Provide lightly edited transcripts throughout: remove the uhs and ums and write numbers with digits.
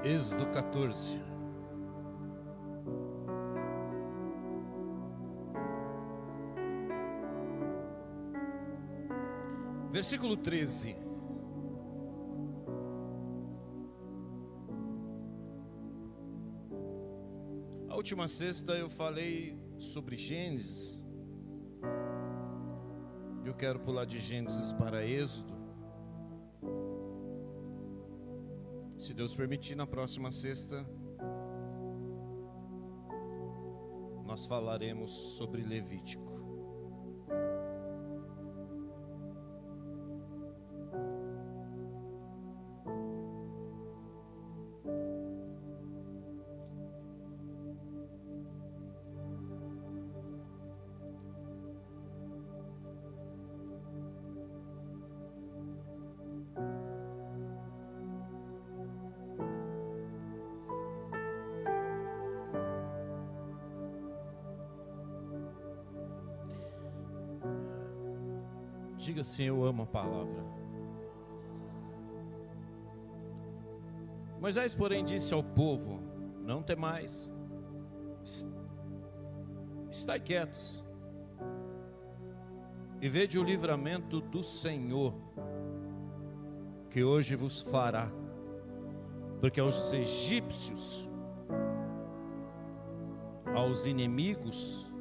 Êxodo 14. Versículo 13. A última sexta eu falei sobre Gênesis. Eu quero pular de Gênesis para Êxodo. Se Deus permitir, na próxima sexta nós falaremos sobre Levítico. Diga assim: eu amo a palavra. Moisés, porém, disse ao povo: não temais, estai quietos e vede o livramento do Senhor, que hoje vos fará, porque aos egípcios, aos inimigos,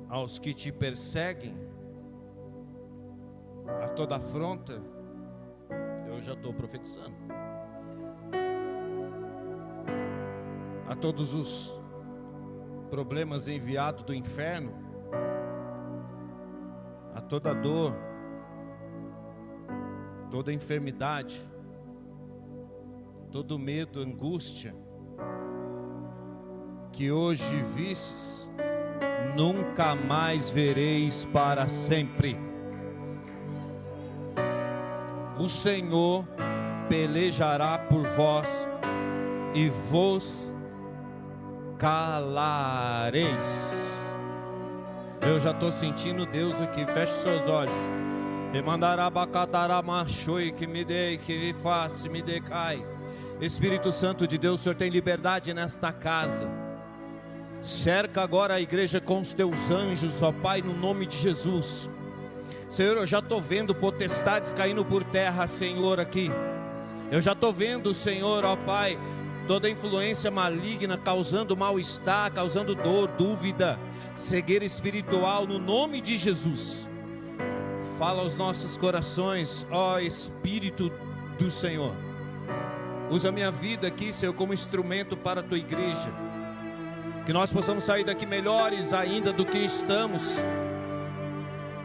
aos que te perseguem, a toda afronta, eu já estou profetizando, a todos os problemas enviados do inferno, a toda dor, toda enfermidade, todo medo, angústia, que hoje vistes, nunca mais vereis para sempre. O Senhor pelejará por vós e vos calareis. Eu já estou sentindo Deus aqui. Feche seus olhos. Que me dê, que me faça, me decai. Espírito Santo de Deus, o Senhor tem liberdade nesta casa. Cerca agora a igreja com os teus anjos, ó Pai, no nome de Jesus. Senhor, eu já estou vendo potestades caindo por terra, Senhor, aqui. Eu já estou vendo, Senhor, ó Pai, toda influência maligna causando mal-estar, causando dor, dúvida, cegueira espiritual, no nome de Jesus. Fala aos nossos corações, ó Espírito do Senhor. Usa a minha vida aqui, Senhor, como instrumento para a tua igreja. Que nós possamos sair daqui melhores ainda do que estamos.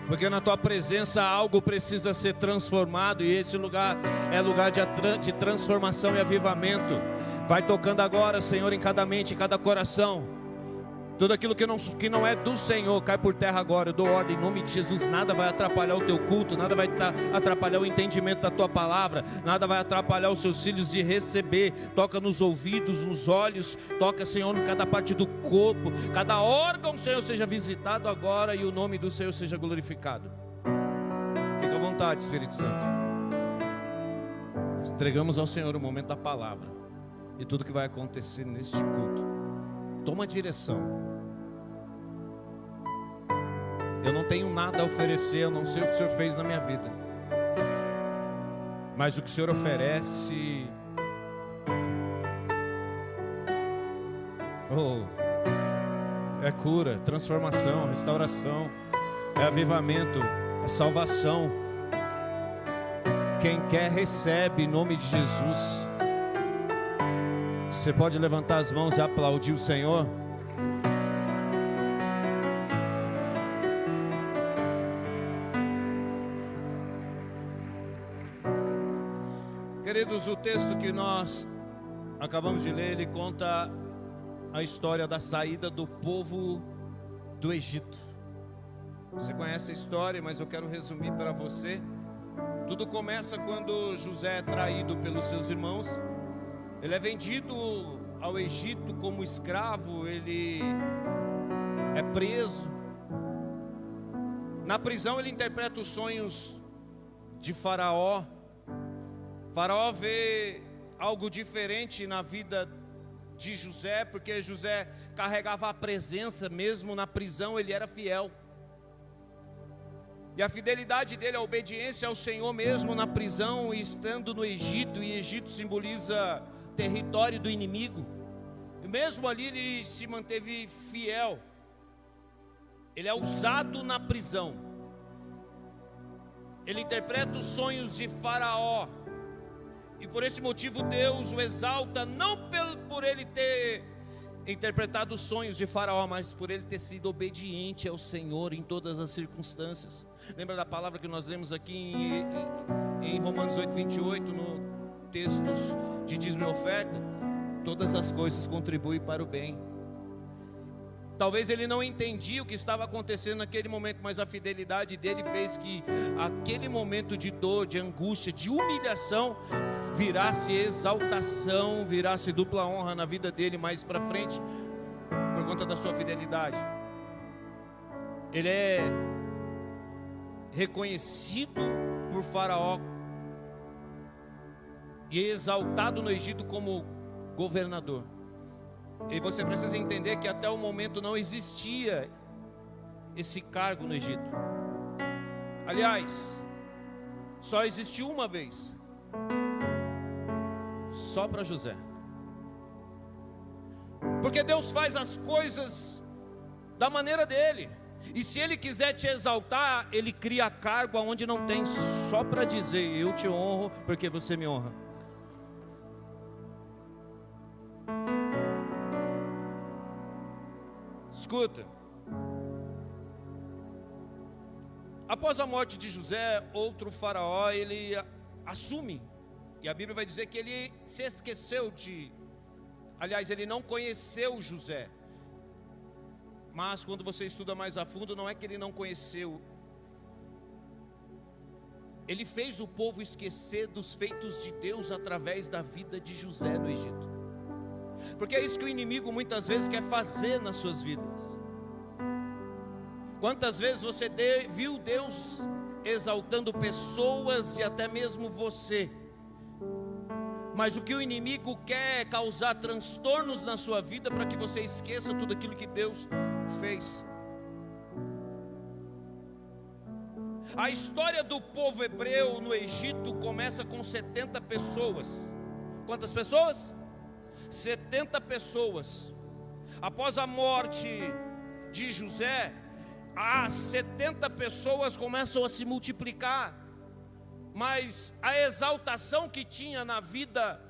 Porque na tua presença algo precisa ser transformado. E esse lugar é lugar de transformação e avivamento. Vai tocando agora, Senhor, em cada mente, em cada coração. Tudo aquilo que não é do Senhor cai por terra agora. Eu dou ordem em nome de Jesus. Nada vai atrapalhar o teu culto. Nada vai atrapalhar o entendimento da tua palavra. Nada vai atrapalhar os seus filhos de receber. Toca nos ouvidos, nos olhos. Toca, Senhor, em cada parte do corpo. Cada órgão, Senhor, seja visitado agora. E o nome do Senhor seja glorificado. Fica à vontade, Espírito Santo. Nós entregamos ao Senhor o momento da palavra. E tudo que vai acontecer neste culto. Toma a direção. Eu não tenho nada a oferecer, eu não sei o que o Senhor fez na minha vida. Mas o que o Senhor oferece, é cura, transformação, restauração, é avivamento, é salvação. Quem quer recebe em nome de Jesus. Você pode levantar as mãos e aplaudir o Senhor? Queridos, o texto que nós acabamos de ler, ele conta a história da saída do povo do Egito. Você conhece a história, mas eu quero resumir para você. Tudo começa quando José é traído pelos seus irmãos. Ele é vendido ao Egito como escravo, ele é preso. Na prisão ele interpreta os sonhos de Faraó. Faraó vê algo diferente na vida de José, porque José carregava a presença, mesmo na prisão ele era fiel. E a fidelidade dele, a obediência ao Senhor mesmo na prisão e estando no Egito, e Egito simboliza território do inimigo. E mesmo ali ele se manteve fiel. Ele é usado na prisão. Ele interpreta os sonhos de Faraó. E por esse motivo Deus o exalta, não por ele ter interpretado os sonhos de Faraó, mas por ele ter sido obediente ao Senhor em todas as circunstâncias. Lembra da palavra que nós lemos aqui em Romanos 8:28, no textos de dízimo e oferta? Todas as coisas contribuem para o bem. Talvez ele não entendia o que estava acontecendo naquele momento, mas a fidelidade dele fez que aquele momento de dor, de angústia, de humilhação, virasse exaltação, virasse dupla honra na vida dele mais para frente, por conta da sua fidelidade. Ele é reconhecido por Faraó e exaltado no Egito como governador. E você precisa entender que até o momento não existia esse cargo no Egito. Aliás, só existiu uma vez, só para José. Porque Deus faz as coisas da maneira dele. E se ele quiser te exaltar, ele cria cargo onde não tem, só para dizer: eu te honro porque você me honra. Escuta, após a morte de José, outro faraó, ele assume, e a Bíblia vai dizer que ele se esqueceu aliás, ele não conheceu José. Mas quando você estuda mais a fundo, não é que ele não conheceu, ele fez o povo esquecer dos feitos de Deus através da vida de José no Egito. Porque é isso que o inimigo muitas vezes quer fazer nas suas vidas. Quantas vezes você viu Deus exaltando pessoas e até mesmo você, mas o que o inimigo quer é causar transtornos na sua vida para que você esqueça tudo aquilo que Deus fez. A história do povo hebreu no Egito começa com 70 pessoas. Quantas pessoas? 70 pessoas. Após a morte de José, as 70 pessoas começam a se multiplicar, mas a exaltação que tinha na vida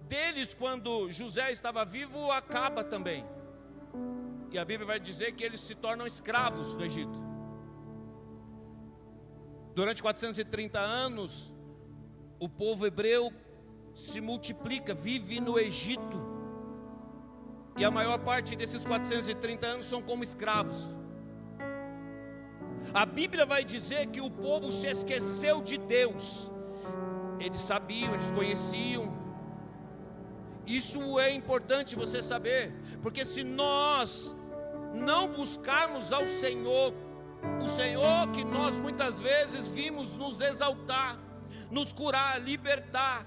deles quando José estava vivo acaba também. E a Bíblia vai dizer que eles se tornam escravos do Egito. Durante 430 anos, o povo hebreu se multiplica, vive no Egito. E a maior parte desses 430 anos são como escravos. A Bíblia vai dizer que o povo se esqueceu de Deus. Eles sabiam, eles conheciam. Isso é importante você saber, porque se nós não buscarmos ao Senhor, o Senhor que nós muitas vezes vimos nos exaltar, nos curar, libertar,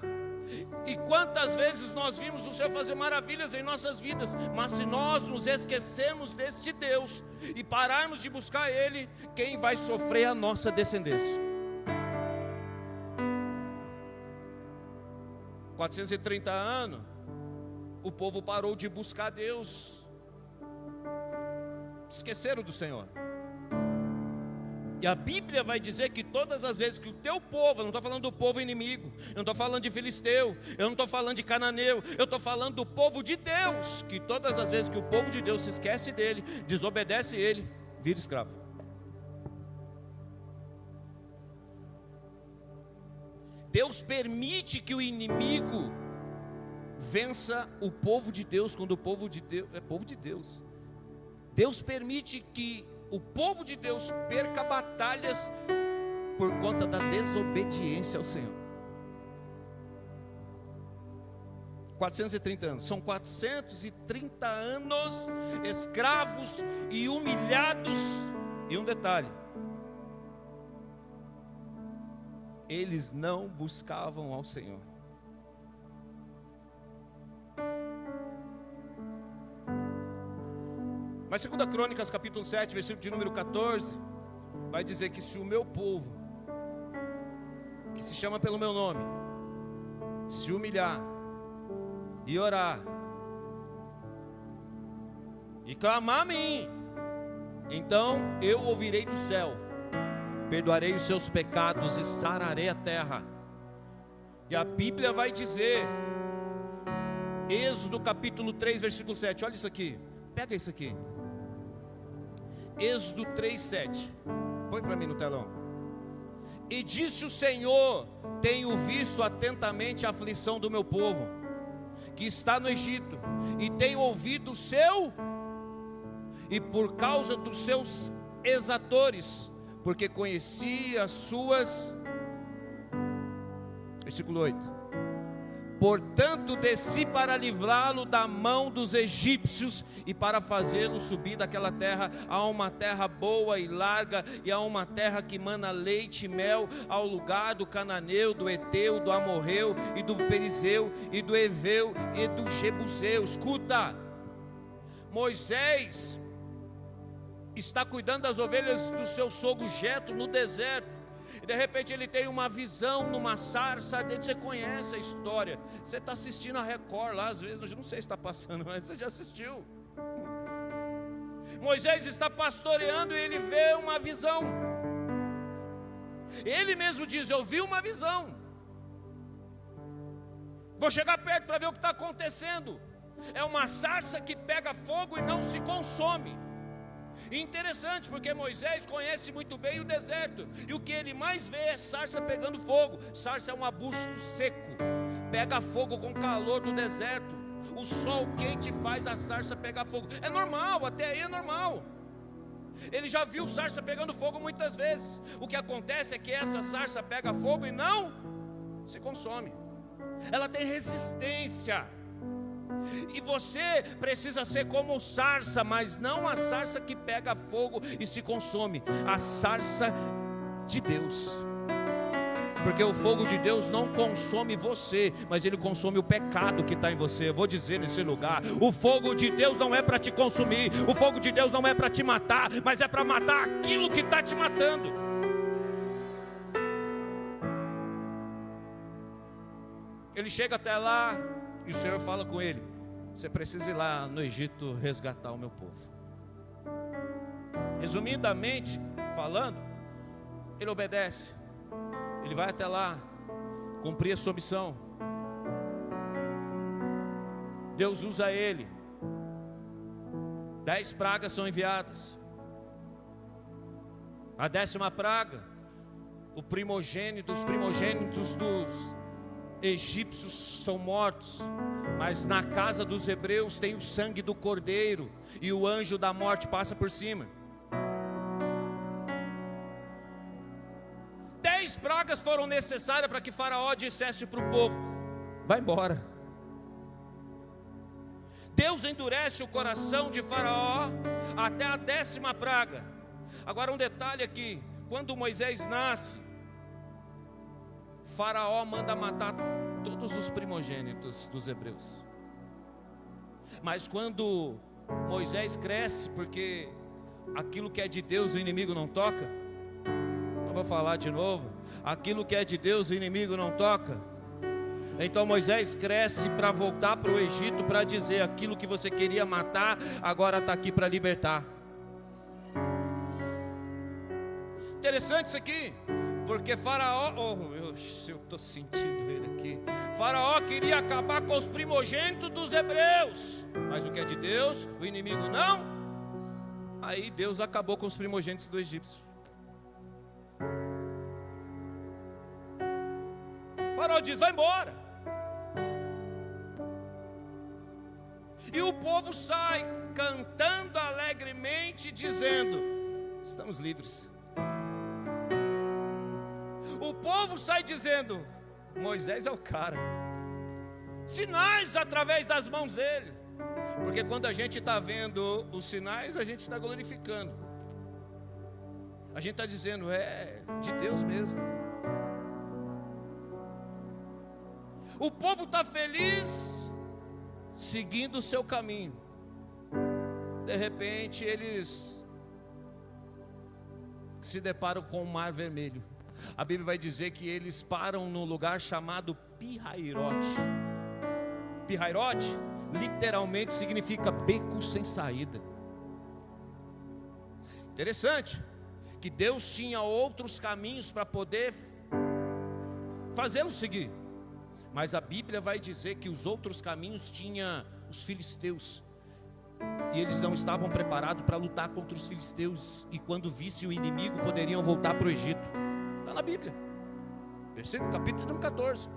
e quantas vezes nós vimos o Senhor fazer maravilhas em nossas vidas, mas se nós nos esquecermos desse Deus e pararmos de buscar Ele, quem vai sofrer é a nossa descendência. 430 anos, o povo parou de buscar Deus, esqueceram do Senhor. E a Bíblia vai dizer que todas as vezes que o teu povo, eu não estou falando do povo inimigo, eu não estou falando de filisteu, eu não estou falando de cananeu, eu estou falando do povo de Deus, que todas as vezes que o povo de Deus se esquece dele, desobedece ele, vira escravo. Deus permite que o inimigo vença o povo de Deus, quando o povo de Deus é povo de Deus. Deus permite que o povo de Deus perca batalhas por conta da desobediência ao Senhor. 430 anos, são 430 anos escravos e humilhados. E um detalhe: eles não buscavam ao Senhor. Mas 2 Crônicas capítulo 7, versículo de número 14, vai dizer que se o meu povo, que se chama pelo meu nome, se humilhar e orar e clamar a mim, então eu ouvirei do céu, perdoarei os seus pecados e sararei a terra. E a Bíblia vai dizer, Êxodo capítulo 3, versículo 7, olha isso aqui, pega isso aqui, Êxodo 3, 7, põe para mim no telão. E disse o Senhor: tenho visto atentamente a aflição do meu povo, que está no Egito, e tenho ouvido o seu, e por causa dos seus exatores, porque conheci as suas, versículo 8, portanto desci para livrá-lo da mão dos egípcios e para fazê-lo subir daquela terra a uma terra boa e larga, e a uma terra que mana leite e mel, ao lugar do cananeu, do eteu, do amorreu e do perizeu e do eveu e do jebuseu. Escuta, Moisés está cuidando das ovelhas do seu sogro Jetro no deserto. E de repente ele tem uma visão numa sarça ardente. Você conhece a história, você está assistindo a Record lá, às vezes, não sei se está passando, mas você já assistiu. Moisés está pastoreando e ele vê uma visão. Ele mesmo diz: eu vi uma visão, vou chegar perto para ver o que está acontecendo. É uma sarça que pega fogo e não se consome. Interessante, porque Moisés conhece muito bem o deserto, e o que ele mais vê é sarça pegando fogo. Sarça é um arbusto seco, pega fogo com o calor do deserto. O sol quente faz a sarça pegar fogo. É normal, até aí é normal. Ele já viu sarça pegando fogo muitas vezes. O que acontece é que essa sarça pega fogo e não se consome. Ela tem resistência. E você precisa ser como sarça, mas não a sarça que pega fogo e se consome, a sarça de Deus. Porque o fogo de Deus não consome você, mas ele consome o pecado que está em você. Eu vou dizer nesse lugar: o fogo de Deus não é para te consumir, o fogo de Deus não é para te matar, mas é para matar aquilo que está te matando. Ele chega até lá e o Senhor fala com ele: você precisa ir lá no Egito resgatar o meu povo. Resumidamente falando, ele obedece. Ele vai até lá, cumprir a sua missão. Deus usa ele. 10 pragas são enviadas. A 10ª praga, o primogênito, os primogênitos dos egípcios são mortos, mas na casa dos hebreus tem o sangue do cordeiro, e o anjo da morte passa por cima. 10 pragas foram necessárias para que Faraó dissesse para o povo: vai embora. Deus endurece o coração de Faraó até a 10ª praga. Agora um detalhe aqui: quando Moisés nasce, Faraó manda matar todos os primogênitos dos hebreus. Mas quando Moisés cresce, porque aquilo que é de Deus o inimigo não toca. Eu vou falar de novo: aquilo que é de Deus o inimigo não toca. Então Moisés cresce para voltar para o Egito, para dizer: aquilo que você queria matar, agora está aqui para libertar. Interessante isso aqui, porque Faraó, eu estou sentindo ele aqui. Faraó queria acabar com os primogênitos dos hebreus, mas o que é de Deus, o inimigo não. Aí Deus acabou com os primogênitos do egípcio. Faraó diz: vai embora. E o povo sai cantando alegremente, dizendo: estamos livres. O povo sai dizendo: Moisés é o cara. Sinais através das mãos dele. Porque quando a gente está vendo os sinais, a gente está glorificando. A gente está dizendo: é de Deus mesmo. O povo está feliz, seguindo o seu caminho. De repente eles se deparam com o Mar Vermelho. A Bíblia vai dizer que eles param num lugar chamado Pi-Hahirote. Pi-Hahirote literalmente significa beco sem saída. Interessante que Deus tinha outros caminhos para poder fazê-los seguir, mas a Bíblia vai dizer que os outros caminhos tinha os filisteus, e eles não estavam preparados para lutar contra os filisteus, e quando vissem o inimigo poderiam voltar para o Egito. Está na Bíblia, versículo, capítulo número 14.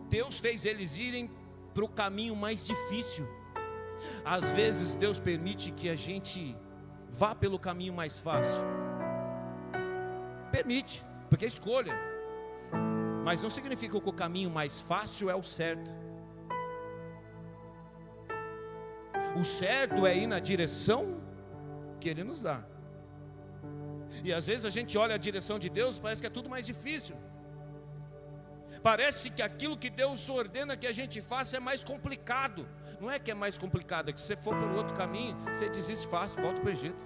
Deus fez eles irem para o caminho mais difícil. Às vezes Deus permite que a gente vá pelo caminho mais fácil, permite, porque é escolha, mas não significa que o caminho mais fácil é o certo. O certo é ir na direção que Ele nos dá. E às vezes a gente olha a direção de Deus, parece que é tudo mais difícil. Parece que aquilo que Deus ordena que a gente faça é mais complicado. Não é que é mais complicado, é que se você for pelo outro caminho, você desiste fácil, volta para o Egito.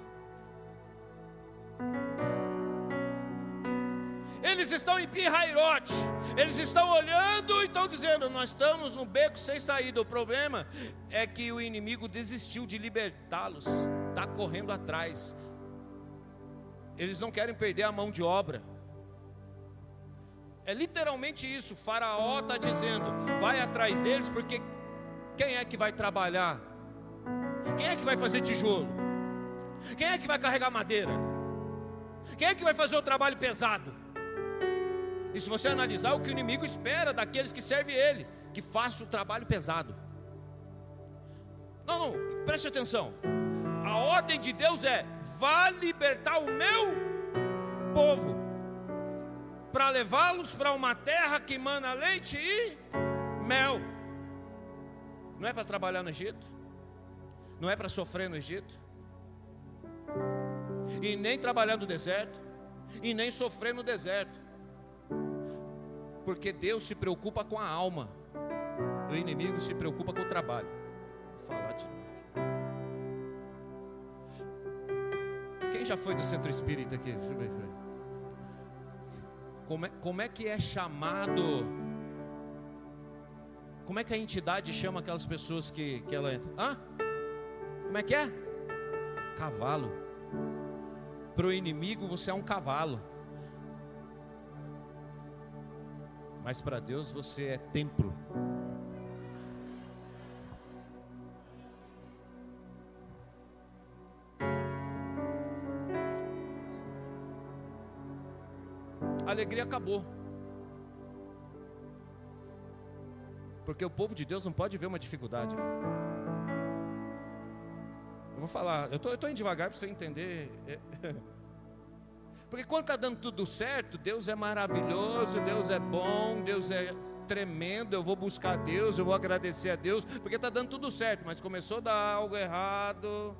Eles estão em Pi-Hahirote, eles estão olhando e estão dizendo: nós estamos num beco sem saída. O problema é que o inimigo desistiu de libertá-los, está correndo atrás. Eles não querem perder a mão de obra. É literalmente isso. O faraó está dizendo: vai atrás deles, porque quem é que vai trabalhar? Quem é que vai fazer tijolo? Quem é que vai carregar madeira? Quem é que vai fazer o trabalho pesado? E se você analisar, o que o inimigo espera daqueles que servem ele, que faça o trabalho pesado. Não, preste atenção. A ordem de Deus é: vá libertar o meu povo, para levá-los para uma terra que mana leite e mel. Não é para trabalhar no Egito, não é para sofrer no Egito, e nem trabalhar no deserto, e nem sofrer no deserto, porque Deus se preocupa com a alma, o inimigo se preocupa com o trabalho. Vou falar de novo. Quem já foi do centro espírita aqui? Deixa eu ver. Como é que é chamado? Como é que a entidade chama aquelas pessoas que ela entra? Como é que é? Cavalo. Para o inimigo você é um cavalo, mas para Deus você é templo. A alegria acabou, porque o povo de Deus não pode ver uma dificuldade. Eu vou falar, eu estou indo devagar para você entender. Porque quando está dando tudo certo, Deus é maravilhoso, Deus é bom, Deus é tremendo. Eu vou buscar Deus, eu vou agradecer a Deus, porque está dando tudo certo. Mas começou a dar algo errado.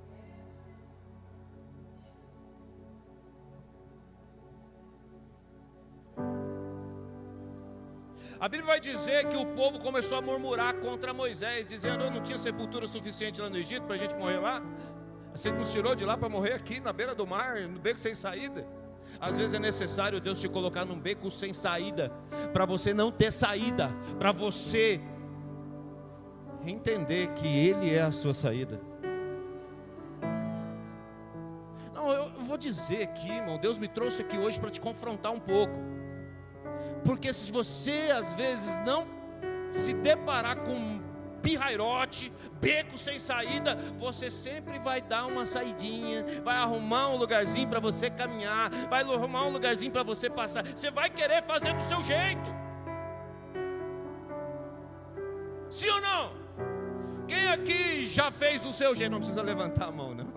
A Bíblia vai dizer que o povo começou a murmurar contra Moisés, dizendo: eu não tinha sepultura suficiente lá no Egito para a gente morrer lá? Você nos tirou de lá para morrer aqui na beira do mar, no beco sem saída? Às vezes é necessário Deus te colocar num beco sem saída, para você não ter saída, para você entender que Ele é a sua saída. Não, eu vou dizer aqui, irmão, Deus me trouxe aqui hoje para te confrontar um pouco. Porque se você às vezes não se deparar com Pi-Hahirote, beco sem saída, você sempre vai dar uma saidinha, vai arrumar um lugarzinho para você caminhar, vai arrumar um lugarzinho para você passar. Você vai querer fazer do seu jeito. Sim ou não? Quem aqui já fez do seu jeito? Não precisa levantar a mão, não.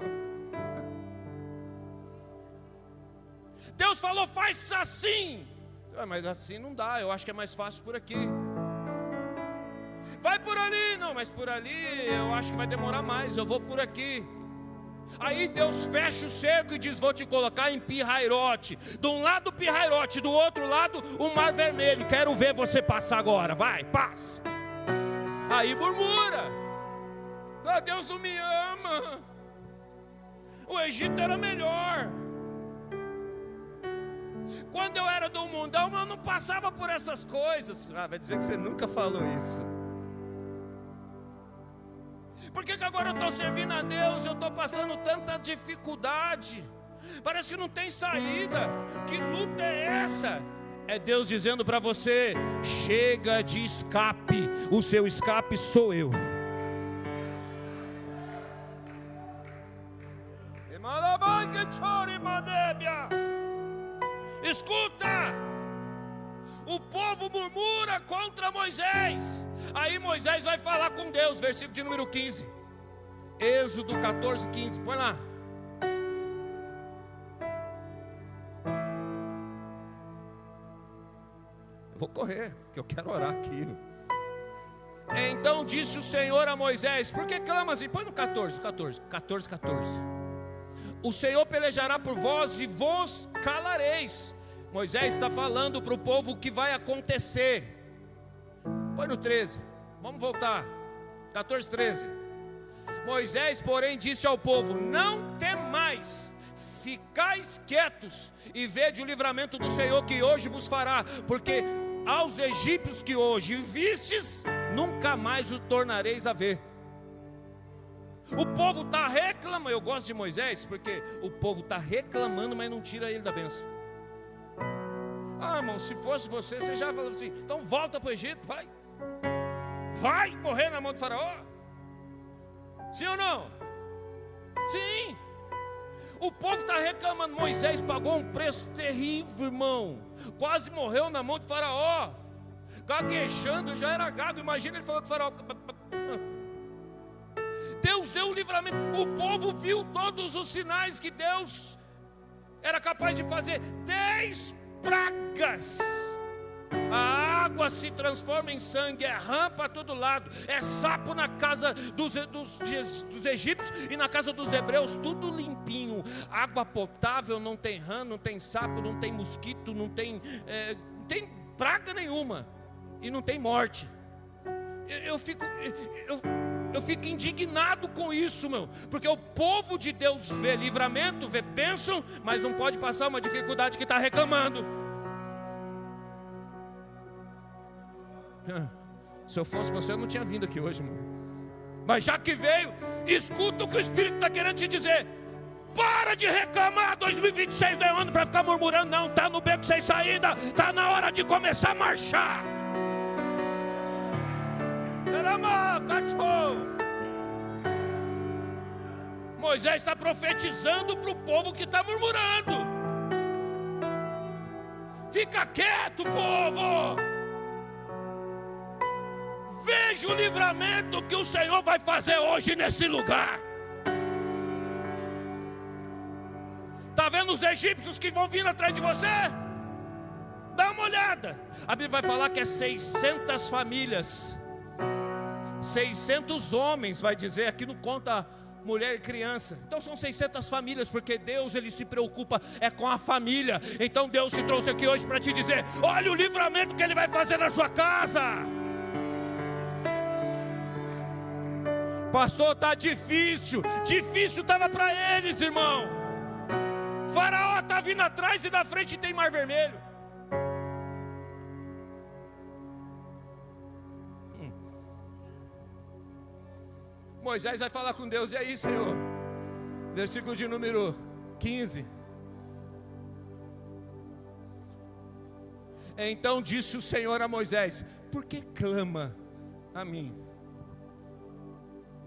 Deus falou: faz assim. Mas assim não dá, eu acho que é mais fácil por aqui. Vai por ali, não, mas por ali eu acho que vai demorar mais, eu vou por aqui. Aí Deus fecha o cerco e diz: vou te colocar em Pi-Hahirote. De um lado Pi-Hahirote, do outro lado o Mar Vermelho. Quero ver você passar agora, vai, passa. Aí murmura: Deus não me ama, Egito era melhor. Quando eu era do mundão, eu não passava por essas coisas. Vai dizer que você nunca falou isso. Por que agora eu estou servindo a Deus, eu estou passando tanta dificuldade? Parece que não tem saída. Que luta é essa? É Deus dizendo para você: chega de escape, o seu escape sou eu. Escuta, o povo murmura contra Moisés. Aí Moisés vai falar com Deus, versículo de número 15, Êxodo 14, 15, põe lá. Eu vou correr, porque eu quero orar aqui. Então disse o Senhor a Moisés, por que clama assim? Põe no 14. O Senhor pelejará por vós e vos calareis. Moisés está falando para o povo o que vai acontecer. Põe no 13, vamos voltar, 14, 13. Moisés, porém, disse ao povo: não temais, ficais quietos e vede o livramento do Senhor que hoje vos fará, porque aos egípcios que hoje vistes, nunca mais o tornareis a ver. O povo está reclamando. Eu gosto de Moisés porque o povo está reclamando, mas não tira ele da bênção. Ah, irmão, se fosse você, você já falava assim: então volta para o Egito, vai morrer na mão do faraó. Sim ou não? Sim. O povo está reclamando. Moisés pagou um preço terrível, irmão. Quase morreu na mão do faraó. Gaguejando, já era gago. Imagina ele falando com o faraó. Deus deu o livramento. O povo viu todos os sinais que Deus era capaz de fazer. 10 pragas. A água se transforma em sangue, é rã para todo lado, é sapo na casa dos egípcios e na casa dos hebreus, tudo limpinho. Água potável, não tem rã, não tem sapo, não tem mosquito, não tem praga nenhuma. E não tem morte. Eu fico indignado com isso, meu. Porque o povo de Deus vê livramento, vê bênção, mas não pode passar uma dificuldade que está reclamando. Se eu fosse você, eu não tinha vindo aqui hoje, meu. Mas já que veio, escuta o que o Espírito está querendo te dizer. Para de reclamar, 2026 não é ano para ficar murmurando, não. Está no beco sem saída, está na hora de começar a marchar. Moisés está profetizando para o povo que está murmurando. Fica quieto, povo. Veja o livramento que o Senhor vai fazer hoje nesse lugar. Está vendo os egípcios que vão vir atrás de você? Dá uma olhada. A Bíblia vai falar que é 600 famílias, 600 homens, vai dizer, aqui não conta mulher e criança. Então são 600 famílias, porque Deus, Ele se preocupa com a família. Então Deus te trouxe aqui hoje para te dizer: olha o livramento que Ele vai fazer na sua casa. Pastor, está difícil. Difícil estava para eles, irmão. Faraó está vindo atrás e na frente tem mar vermelho. Moisés vai falar com Deus: e aí, Senhor? Versículo de número 15. Então disse o Senhor a Moisés: por que clama a mim?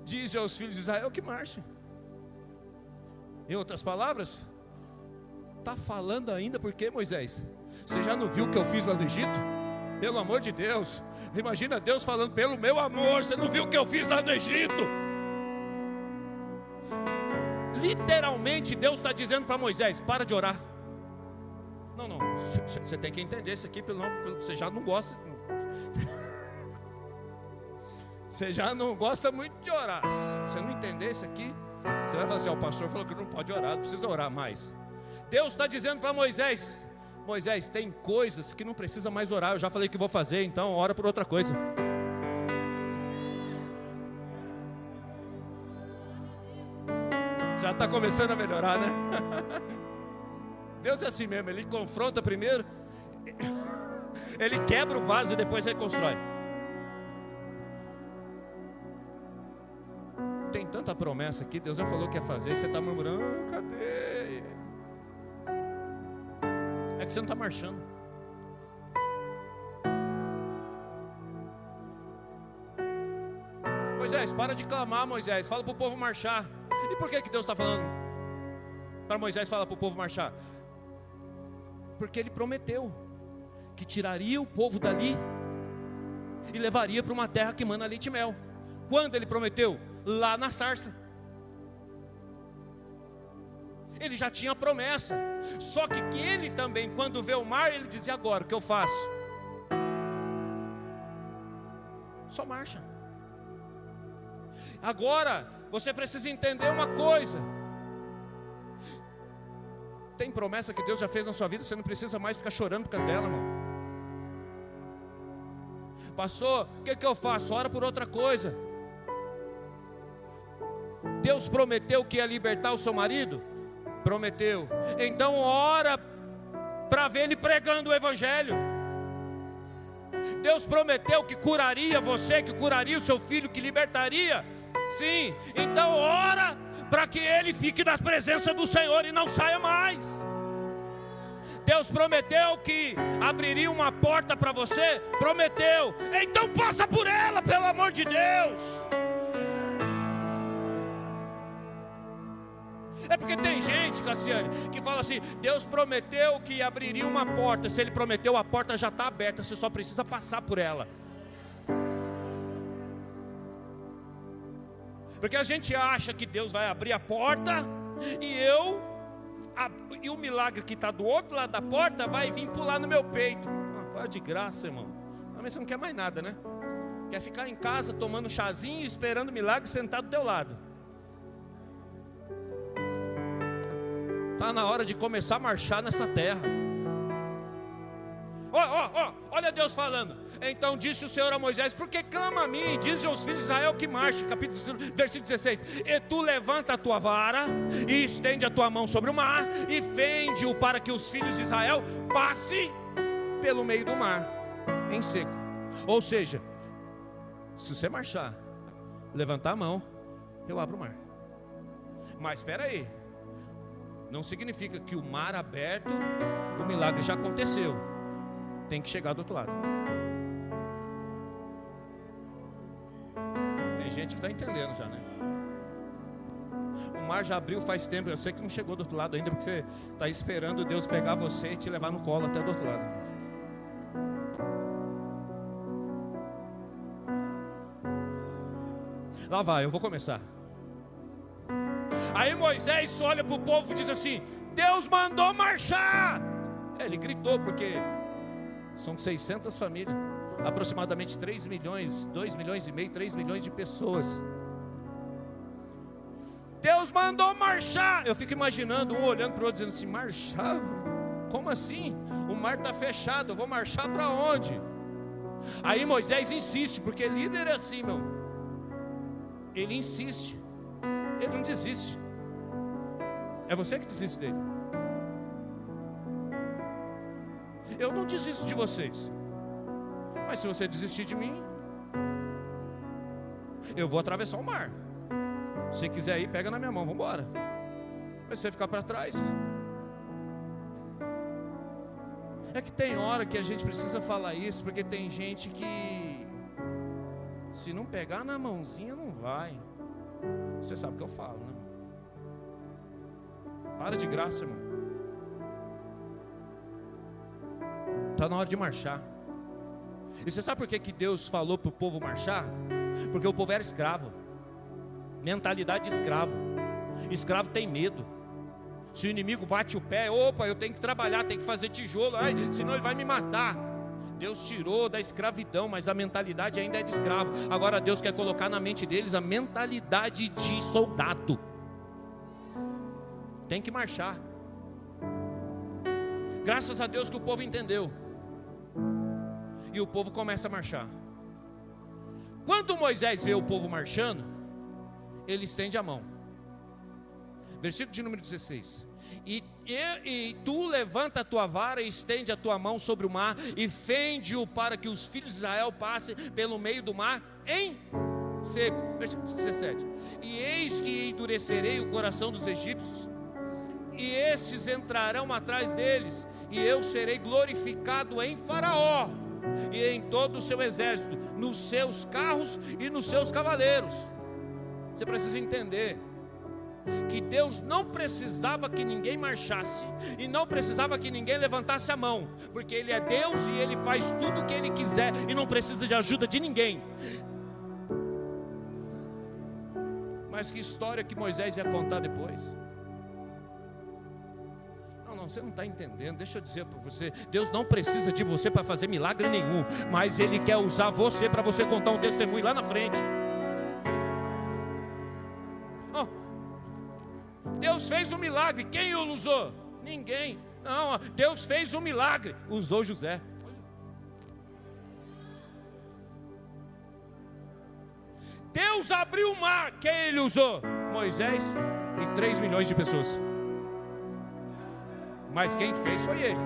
Diz aos filhos de Israel que marchem. Em outras palavras, está falando ainda por quê, Moisés? Você já não viu o que eu fiz lá no Egito? Pelo amor de Deus. Imagina Deus falando: pelo meu amor, você não viu o que eu fiz lá no Egito? Literalmente Deus está dizendo para Moisés: para de orar. Não, você tem que entender isso aqui, você já não gosta. Você já não gosta muito de orar. Se você não entender isso aqui, você vai falar assim: o pastor falou que não pode orar, não precisa orar mais. Deus está dizendo para Moisés: Moisés, tem coisas que não precisa mais orar, eu já falei que vou fazer, então ora por outra coisa. está começando a melhorar, né? Deus é assim mesmo, Ele confronta primeiro, Ele quebra o vaso e depois reconstrói. Tem tanta promessa aqui, Deus já falou que ia fazer, e você está murmurando, cadê? É que você não está marchando. Moisés, para de clamar, Moisés, fala para o povo marchar. E por que Deus está falando para Moisés falar para o povo marchar? Porque Ele prometeu que tiraria o povo dali e levaria para uma terra que mana leite e mel. Quando Ele prometeu? Lá na sarça. Ele já tinha promessa. Só que Ele também, quando vê o mar, Ele dizia: agora, o que eu faço? Só marcha. Agora, você precisa entender uma coisa. Tem promessa que Deus já fez na sua vida, você não precisa mais ficar chorando por causa dela, irmão. Pastor, o que eu faço? Ora por outra coisa. Deus prometeu que ia libertar o seu marido? Prometeu. Então ora para ver ele pregando o evangelho. Deus prometeu que curaria você, que curaria o seu filho, que libertaria. Sim, então ora para que ele fique na presença do Senhor e não saia mais. Deus prometeu que abriria uma porta para você? Prometeu. Então passa por ela, pelo amor de Deus. É porque tem gente, Cassiane, que fala assim: Deus prometeu que abriria uma porta. Se Ele prometeu, a porta já está aberta, você só precisa passar por ela. Porque a gente acha que Deus vai abrir a porta e o milagre que está do outro lado da porta vai vir pular no meu peito. Para de graça, irmão. Mas você não quer mais nada, né? Quer ficar em casa tomando chazinho e esperando o milagre sentado do teu lado. Está na hora de começar a marchar nessa terra. Olha Deus falando. Então disse o Senhor a Moisés: porque clama a mim, diz aos filhos de Israel que marchem. Versículo 16: e tu levanta a tua vara e estende a tua mão sobre o mar e fende-o para que os filhos de Israel passem pelo meio do mar em seco. Ou seja, se você marchar, levantar a mão, eu abro o mar. Mas espera aí, não significa que o mar aberto, o milagre já aconteceu. Tem que chegar do outro lado. Tem gente que está entendendo já, né? O mar já abriu faz tempo. Eu sei que não chegou do outro lado ainda, porque você está esperando Deus pegar você e te levar no colo até do outro lado. Lá vai, eu vou começar. Aí Moisés olha para o povo e diz assim: Deus mandou marchar. Ele gritou porque são 600 famílias, aproximadamente 3 milhões, 2 milhões e meio, 3 milhões de pessoas. Deus mandou marchar. Eu fico imaginando um olhando para o outro dizendo assim: marchar? Como assim? O mar está fechado, eu vou marchar para onde? Aí Moisés insiste, porque líder é assim, meu. Ele insiste, ele não desiste. É você que desiste dele. Eu não desisto de vocês. Mas se você desistir de mim, eu vou atravessar o mar. Se você quiser ir, pega na minha mão, vamos embora. Mas se você ficar para trás, é que tem hora que a gente precisa falar isso, porque tem gente que, se não pegar na mãozinha, não vai. Você sabe o que eu falo, né? Para de graça, irmão. Está na hora de marchar. E você sabe por que Deus falou para o povo marchar? Porque o povo era escravo. Mentalidade de escravo. Escravo tem medo. Se o inimigo bate o pé, opa, eu tenho que trabalhar, tenho que fazer tijolo, senão ele vai me matar. Deus tirou da escravidão, mas a mentalidade ainda é de escravo. Agora Deus quer colocar na mente deles a mentalidade de soldado. Tem que marchar. Graças a Deus que o povo entendeu. E o povo começa a marchar. Quando Moisés vê o povo marchando, ele estende a mão. Versículo de número 16. E tu levanta a tua vara e estende a tua mão sobre o mar e fende-o para que os filhos de Israel passem pelo meio do mar em seco. Versículo 17. E eis que endurecerei o coração dos egípcios, e estes entrarão atrás deles, e eu serei glorificado em Faraó e em todo o seu exército, nos seus carros e nos seus cavaleiros. Você precisa entender que Deus não precisava que ninguém marchasse, e não precisava que ninguém levantasse a mão, porque Ele é Deus e Ele faz tudo o que Ele quiser, e não precisa de ajuda de ninguém. Mas que história que Moisés ia contar depois? Não, você não está entendendo. Deixa eu dizer para você, Deus não precisa de você para fazer milagre nenhum, mas Ele quer usar você para você contar um testemunho lá na frente. Deus fez um milagre, quem o usou? Ninguém. Não, Deus fez um milagre, usou José. Deus abriu o mar, quem Ele usou? Moisés e 3 milhões de pessoas. Mas quem fez foi Ele.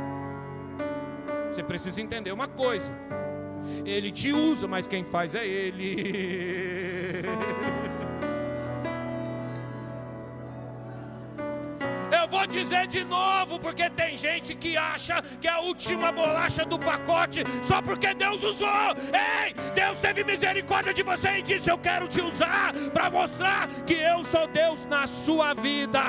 Você precisa entender uma coisa: Ele te usa, mas quem faz é Ele. Eu vou dizer de novo, porque tem gente que acha que é a última bolacha do pacote só porque Deus usou. Ei, Deus teve misericórdia de você e disse: eu quero te usar para mostrar que eu sou Deus na sua vida.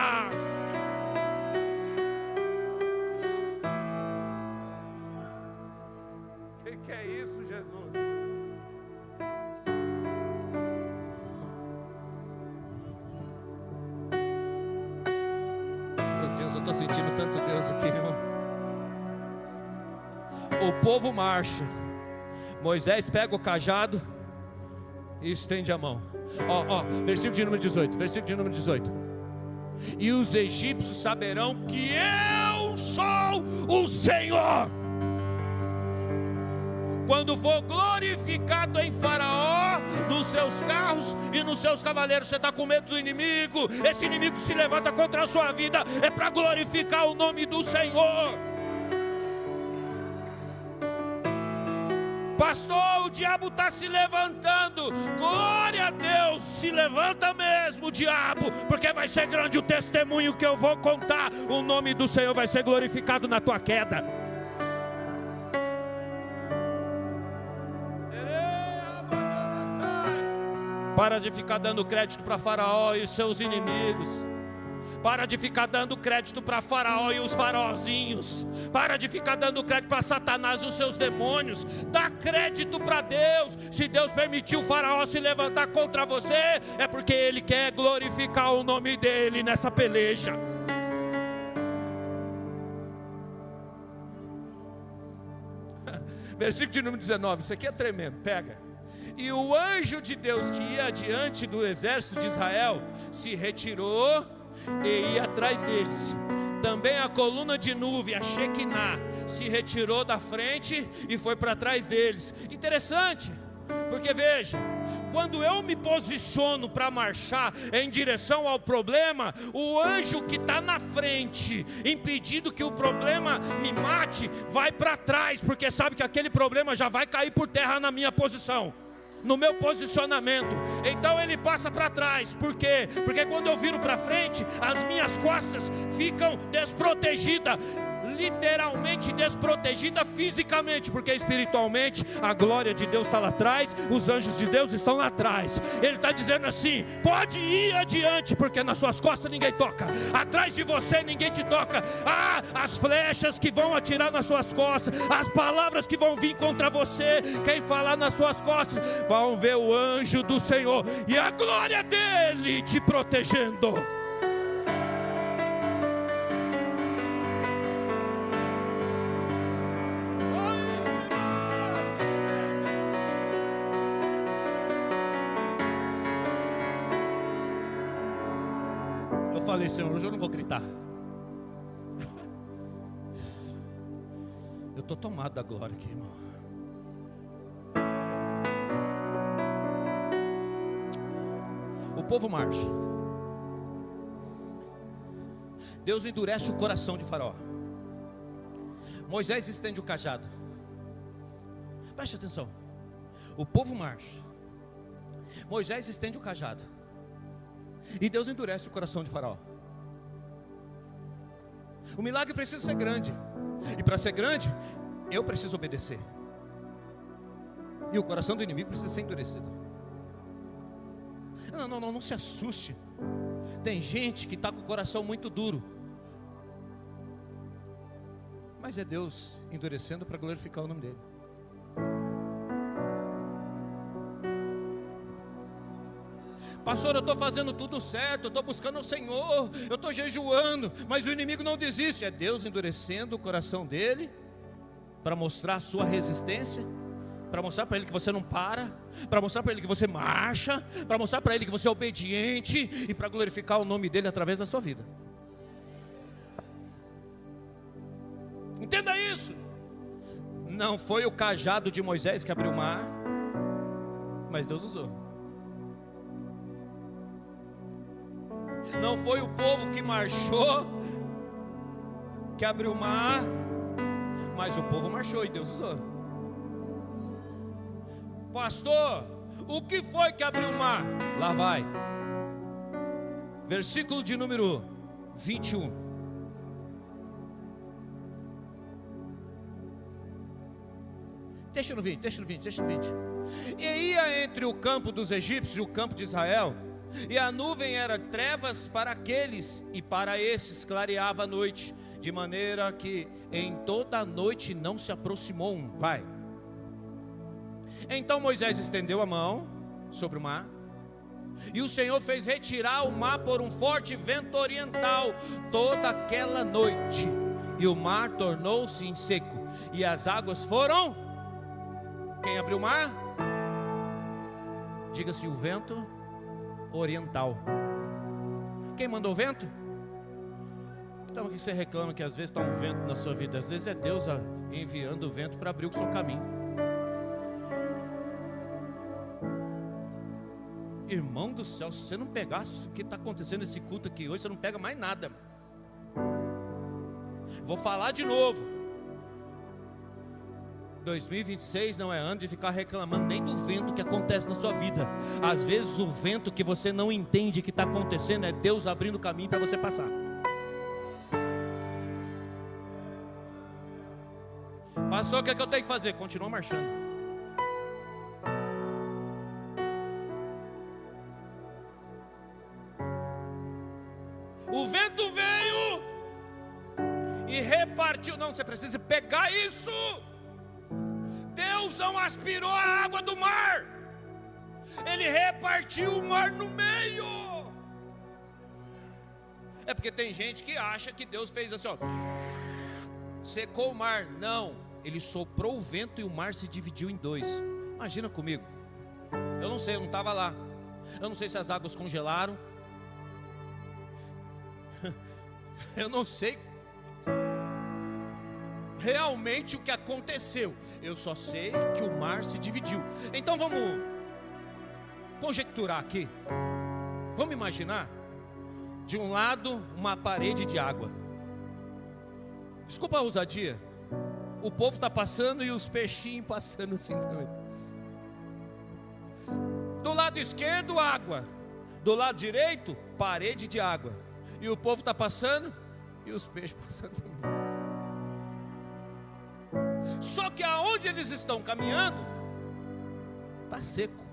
Que é isso, Jesus? Eu estou sentindo tanto Deus aqui, irmão. O povo marcha. Moisés pega o cajado e estende a mão. Versículo de número 18. Versículo de número 18. E os egípcios saberão que eu sou o Senhor, quando for glorificado em Faraó, nos seus carros e nos seus cavaleiros. Você está com medo do inimigo? Esse inimigo que se levanta contra a sua vida é para glorificar o nome do Senhor. Pastor, o diabo está se levantando. Glória a Deus, se levanta mesmo o diabo, porque vai ser grande o testemunho que eu vou contar. O nome do Senhor vai ser glorificado na tua queda. Para de ficar dando crédito para Faraó e os seus inimigos. Para de ficar dando crédito para Faraó e os faraózinhos. Para de ficar dando crédito para Satanás e os seus demônios. Dá crédito para Deus. Se Deus permitiu o Faraó se levantar contra você, é porque Ele quer glorificar o nome dEle nessa peleja. Versículo de número 19. Isso aqui é tremendo, pega. E o anjo de Deus que ia adiante do exército de Israel se retirou e ia atrás deles. Também a coluna de nuvem, a Shekinah, se retirou da frente e foi para trás deles. Interessante, porque veja, quando eu me posiciono para marchar em direção ao problema, o anjo que está na frente, impedindo que o problema me mate, vai para trás, porque sabe que aquele problema já vai cair por terra na minha posição, no meu posicionamento. Então ele passa para trás. Por quê? Porque quando eu viro para frente, as minhas costas ficam desprotegidas, literalmente desprotegida fisicamente, porque espiritualmente a glória de Deus está lá atrás, os anjos de Deus estão lá atrás. Ele está dizendo assim: pode ir adiante, porque nas suas costas ninguém toca, atrás de você ninguém te toca. As flechas que vão atirar nas suas costas, as palavras que vão vir contra você, quem falar nas suas costas, vão ver o anjo do Senhor e a glória dele te protegendo. Falei: Senhor, hoje eu não vou gritar. Eu estou tomado da glória aqui, irmão. O povo marcha. Deus endurece o coração de Faraó. Moisés estende o cajado. Preste atenção. O povo marcha. Moisés estende o cajado. E Deus endurece o coração de Faraó. O milagre precisa ser grande. E para ser grande, eu preciso obedecer. E o coração do inimigo precisa ser endurecido. Não se assuste. Tem gente que está com o coração muito duro. Mas é Deus endurecendo para glorificar o nome dele. Pastor, eu estou fazendo tudo certo, eu estou buscando o Senhor, eu estou jejuando, mas o inimigo não desiste. É Deus endurecendo o coração dele para mostrar a sua resistência, para mostrar para ele que você não para mostrar para ele que você marcha, para mostrar para ele que você é obediente e para glorificar o nome dele através da sua vida. Entenda isso. Não foi o cajado de Moisés que abriu o mar, mas Deus usou. Não foi o povo que marchou que abriu o mar, mas o povo marchou e Deus usou. Pastor, o que foi que abriu o mar? Lá vai. Versículo de número 21. Deixa no 20. E ia entre o campo dos egípcios e o campo de Israel, e a nuvem era trevas para aqueles, e para esses clareava a noite, de maneira que em toda a noite não se aproximou um. Vai. Então Moisés estendeu a mão sobre o mar, e o Senhor fez retirar o mar por um forte vento oriental toda aquela noite, e o mar tornou-se em seco, e as águas foram... Quem abriu o mar? Diga-se o vento oriental. Quem mandou o vento? Então o que você reclama que às vezes está um vento na sua vida? Às vezes é Deus enviando o vento para abrir o seu caminho. Irmão do céu, se você não pegasse o que está acontecendo nesse culto aqui hoje, você não pega mais nada. Vou falar de novo. 2026 não é ano de ficar reclamando nem do vento que acontece na sua vida. Às vezes o vento que você não entende que está acontecendo é Deus abrindo o caminho para você passar. Pastor, o que é que eu tenho que fazer? Continua marchando. O vento veio e repartiu. Não, você precisa pegar isso. Deus não aspirou a água do mar, Ele repartiu o mar no meio. É porque tem gente que acha que Deus fez assim, ó, secou o mar. Não, Ele soprou o vento e o mar se dividiu em dois. Imagina comigo. Eu não sei, eu não estava lá. Eu não sei se as águas congelaram. Eu não sei realmente o que aconteceu. Eu só sei que o mar se dividiu. Então vamos conjecturar aqui. Vamos imaginar de um lado uma parede de água. Desculpa a ousadia. O povo está passando e os peixinhos passando assim também. Do lado esquerdo, água. Do lado direito, parede de água. E o povo está passando e os peixes passando também. Só que aonde eles estão caminhando está seco.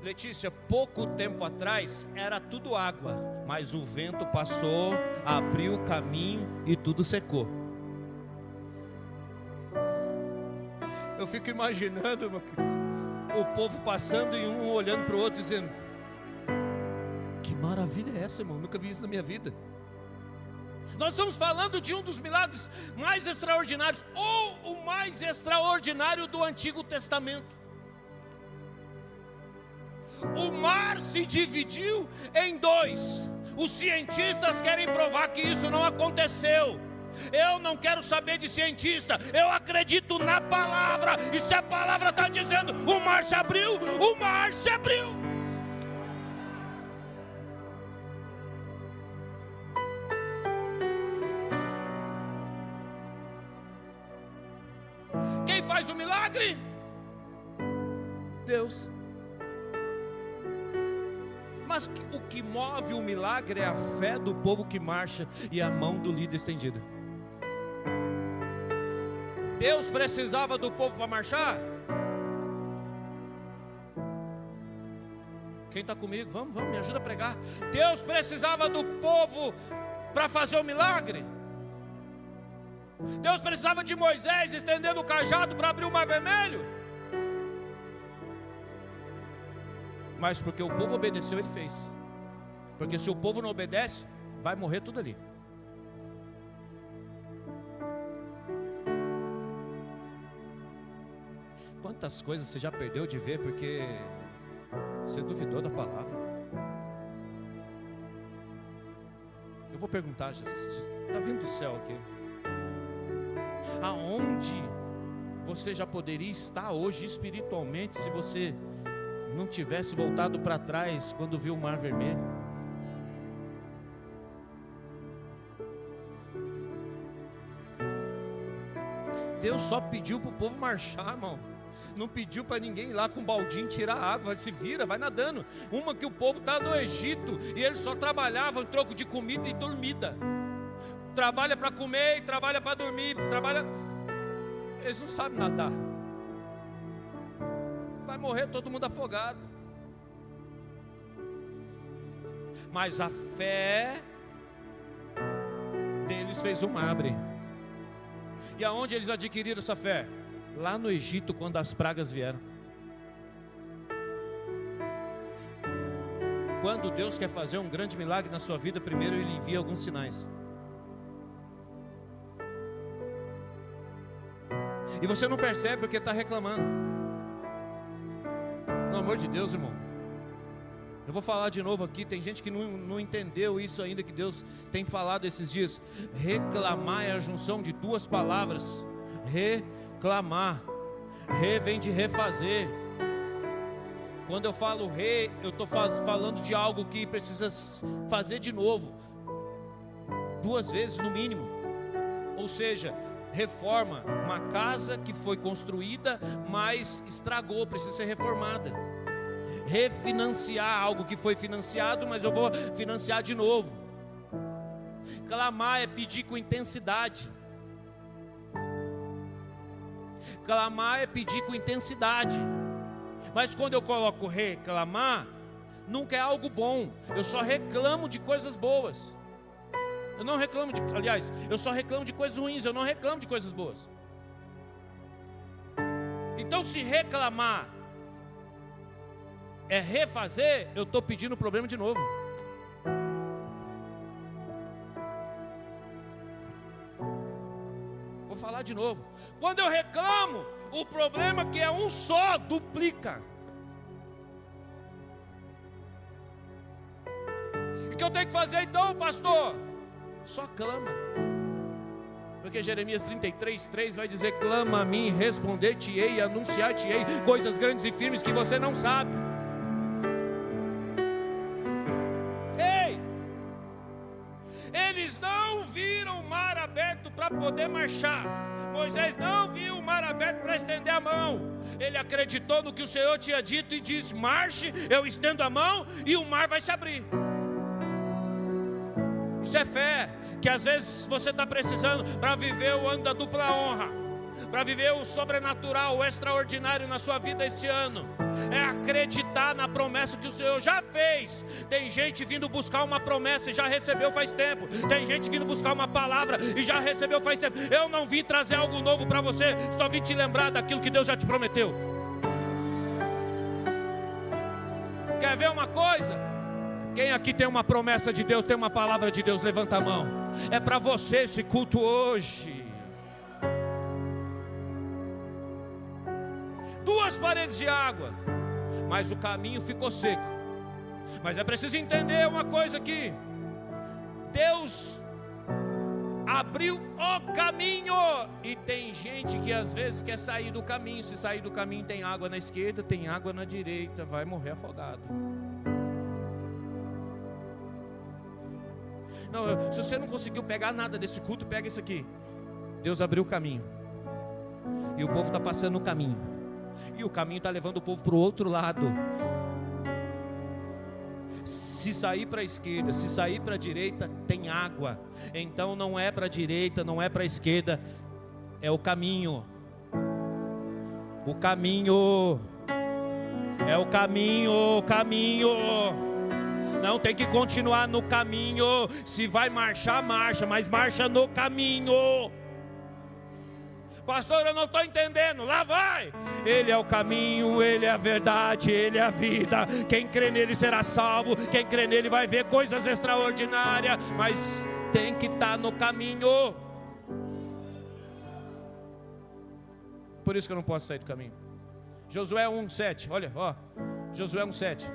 Letícia, pouco tempo atrás era tudo água, mas o vento passou, abriu o caminho e tudo secou. Eu fico imaginando, meu querido, o povo passando e um olhando para o outro dizendo: que maravilha é essa, irmão? Nunca vi isso na minha vida. Nós estamos falando de um dos milagres mais extraordinários, ou o mais extraordinário do Antigo Testamento. O mar se dividiu em dois. Os cientistas querem provar que isso não aconteceu. Eu não quero saber de cientista, eu acredito na palavra. E se a palavra está dizendo o mar se abriu, o mar se abriu. faz o milagre? Deus. Mas o que move o milagre é a fé do povo que marcha e a mão do líder estendida. Deus precisava do povo para marchar? Quem está comigo? Vamos, me ajuda a pregar. Deus precisava do povo para fazer o milagre? Deus precisava de Moisés estendendo o cajado para abrir o mar vermelho? Mas porque o povo obedeceu, ele fez. Porque se o povo não obedece, vai morrer tudo ali. Quantas coisas você já perdeu de ver porque você duvidou da palavra? Eu vou perguntar, Jesus, está vindo do céu aqui. Aonde você já poderia estar hoje espiritualmente se você não tivesse voltado para trás quando viu o mar vermelho? Deus só pediu para o povo marchar, irmão. Não pediu para ninguém ir lá com um baldinho tirar água. Se vira, vai nadando. Uma que o povo está no Egito e eles só trabalhavam em troco de comida e dormida. Trabalha para comer e trabalha para dormir. Eles não sabem nadar. Vai morrer todo mundo afogado. Mas a fé deles fez o mar abrir. E aonde eles adquiriram essa fé? Lá no Egito, quando as pragas vieram. Quando Deus quer fazer um grande milagre na sua vida, primeiro Ele envia alguns sinais. E você não percebe porque está reclamando. Pelo amor de Deus, irmão. Eu vou falar de novo aqui. Tem gente que não entendeu isso ainda, que Deus tem falado esses dias. Reclamar é a junção de duas palavras. Reclamar. Vem de refazer. Quando eu falo eu estou falando de algo que precisa fazer de novo. 2 vezes no mínimo. Ou seja, reforma. Uma casa que foi construída, mas estragou, precisa ser reformada. Refinanciar algo que foi financiado, mas eu vou financiar de novo. Clamar é pedir com intensidade. Clamar é pedir com intensidade. Mas quando eu coloco reclamar, nunca é algo bom. Eu só reclamo de coisas boas. Eu não reclamo eu só reclamo de coisas ruins. Eu não reclamo de coisas boas. Então, se reclamar é refazer, eu estou pedindo o problema de novo. Vou falar de novo. Quando eu reclamo, o problema que é um só, duplica. O que eu tenho que fazer então, pastor? Só clama. Porque Jeremias 33:3 vai dizer: clama a mim, responder-te-ei, anunciar-te-ei coisas grandes e firmes que você não sabe. Ei! Eles não viram o mar aberto para poder marchar. Moisés não viu o mar aberto para estender a mão. Ele acreditou no que o Senhor tinha dito e disse: marche, eu estendo a mão e o mar vai se abrir. Isso é fé, que às vezes você está precisando para viver o ano da dupla honra, para viver o sobrenatural, o extraordinário na sua vida esse ano. É acreditar na promessa que o Senhor já fez. Tem gente vindo buscar uma promessa e já recebeu faz tempo. Tem gente vindo buscar uma palavra e já recebeu faz tempo. Eu não vim trazer algo novo para você, só vim te lembrar daquilo que Deus já te prometeu. Quer ver uma coisa? Quem aqui tem uma promessa de Deus, tem uma palavra de Deus, levanta a mão. É para você esse culto hoje. 2 paredes de água, mas o caminho ficou seco. Mas é preciso entender uma coisa aqui. Deus abriu o caminho. E tem gente que às vezes quer sair do caminho. Se sair do caminho, tem água na esquerda, tem água na direita, vai morrer afogado. Não, se você não conseguiu pegar nada desse culto, pega isso aqui. Deus abriu o caminho. E o povo está passando no caminho. E o caminho está levando o povo para o outro lado. Se sair para a esquerda, se sair para a direita, tem água. Então não é para a direita, não é para a esquerda, é o caminho. O caminho. É o caminho, o caminho. Não tem que continuar no caminho. Se vai marchar, marcha, mas marcha no caminho. Pastor, eu não estou entendendo. Lá vai. Ele é o caminho, Ele é a verdade, Ele é a vida. Quem crê nele será salvo. Quem crê nele vai ver coisas extraordinárias. Mas tem que estar no caminho. Por isso que eu não posso sair do caminho. Josué 1:7, olha, ó. Josué 1:7.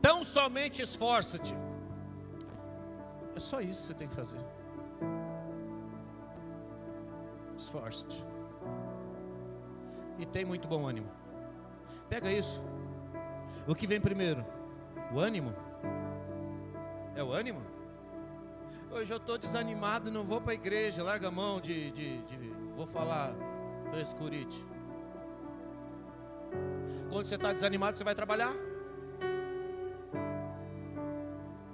Tão somente esforça-te. É só isso que você tem que fazer. Esforça-te. E tem muito bom ânimo. Pega isso. O que vem primeiro? O ânimo? É o ânimo? Hoje eu estou desanimado, não vou para a igreja. Larga a mão vou falar frescurite. Quando você está desanimado, você vai trabalhar?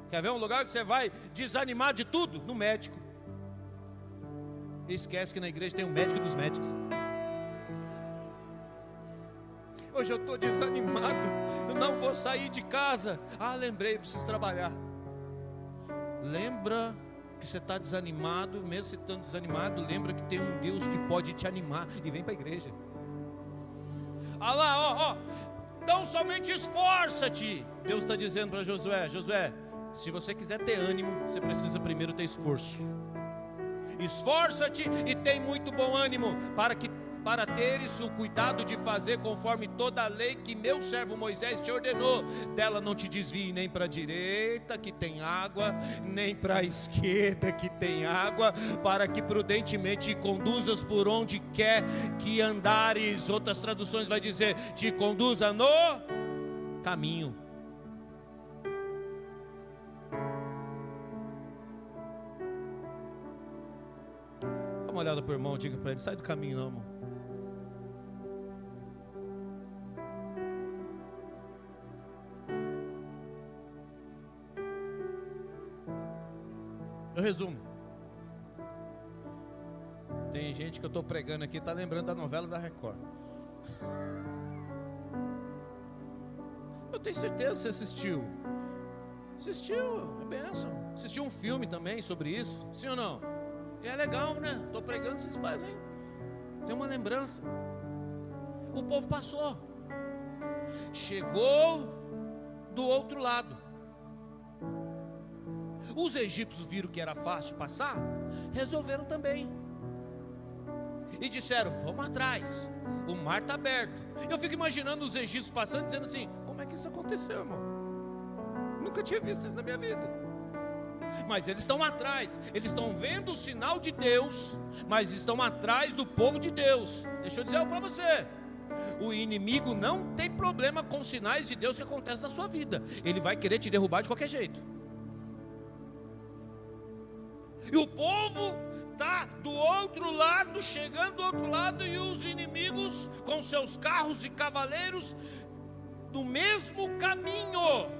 Quer ver um lugar que você vai desanimar de tudo? No médico. E esquece que na igreja tem um médico dos médicos. Hoje eu estou desanimado, eu não vou sair de casa. Ah, lembrei, preciso trabalhar. Lembra que você está desanimado, mesmo você estando desanimado, lembra que tem um Deus que pode te animar e vem para a igreja. Ah lá, ó, então somente esforça-te. Deus está dizendo para Josué, Josué, se você quiser ter ânimo, você precisa primeiro ter esforço. Esforça-te e tem muito bom ânimo, para teres o cuidado de fazer conforme toda a lei que meu servo Moisés te ordenou. Dela não te desvie nem para a direita, que tem água, nem para a esquerda, que tem água, para que prudentemente conduzas por onde quer que andares. Outras traduções vai dizer, te conduza no caminho. Dá uma olhada para o irmão, diga para ele, sai do caminho não, irmão. Eu resumo. Tem gente que eu estou pregando aqui, está lembrando da novela da Record. Eu tenho certeza que você assistiu. Assistiu, é bênção. Assistiu um filme também sobre isso, sim ou não? E é legal, né? Estou pregando, vocês fazem. Tem uma lembrança. O povo passou. Chegou do outro lado. Os egípcios viram que era fácil passar, resolveram também. E disseram, vamos atrás, o mar está aberto. Eu fico imaginando os egípcios passando, dizendo assim, como é que isso aconteceu, irmão? Nunca tinha visto isso na minha vida. Mas eles estão atrás, eles estão vendo o sinal de Deus, mas estão atrás do povo de Deus. Deixa eu dizer algo para você. O inimigo não tem problema com sinais de Deus que acontecem na sua vida. Ele vai querer te derrubar de qualquer jeito. E o povo está do outro lado, chegando do outro lado, e os inimigos com seus carros e cavaleiros do mesmo caminho.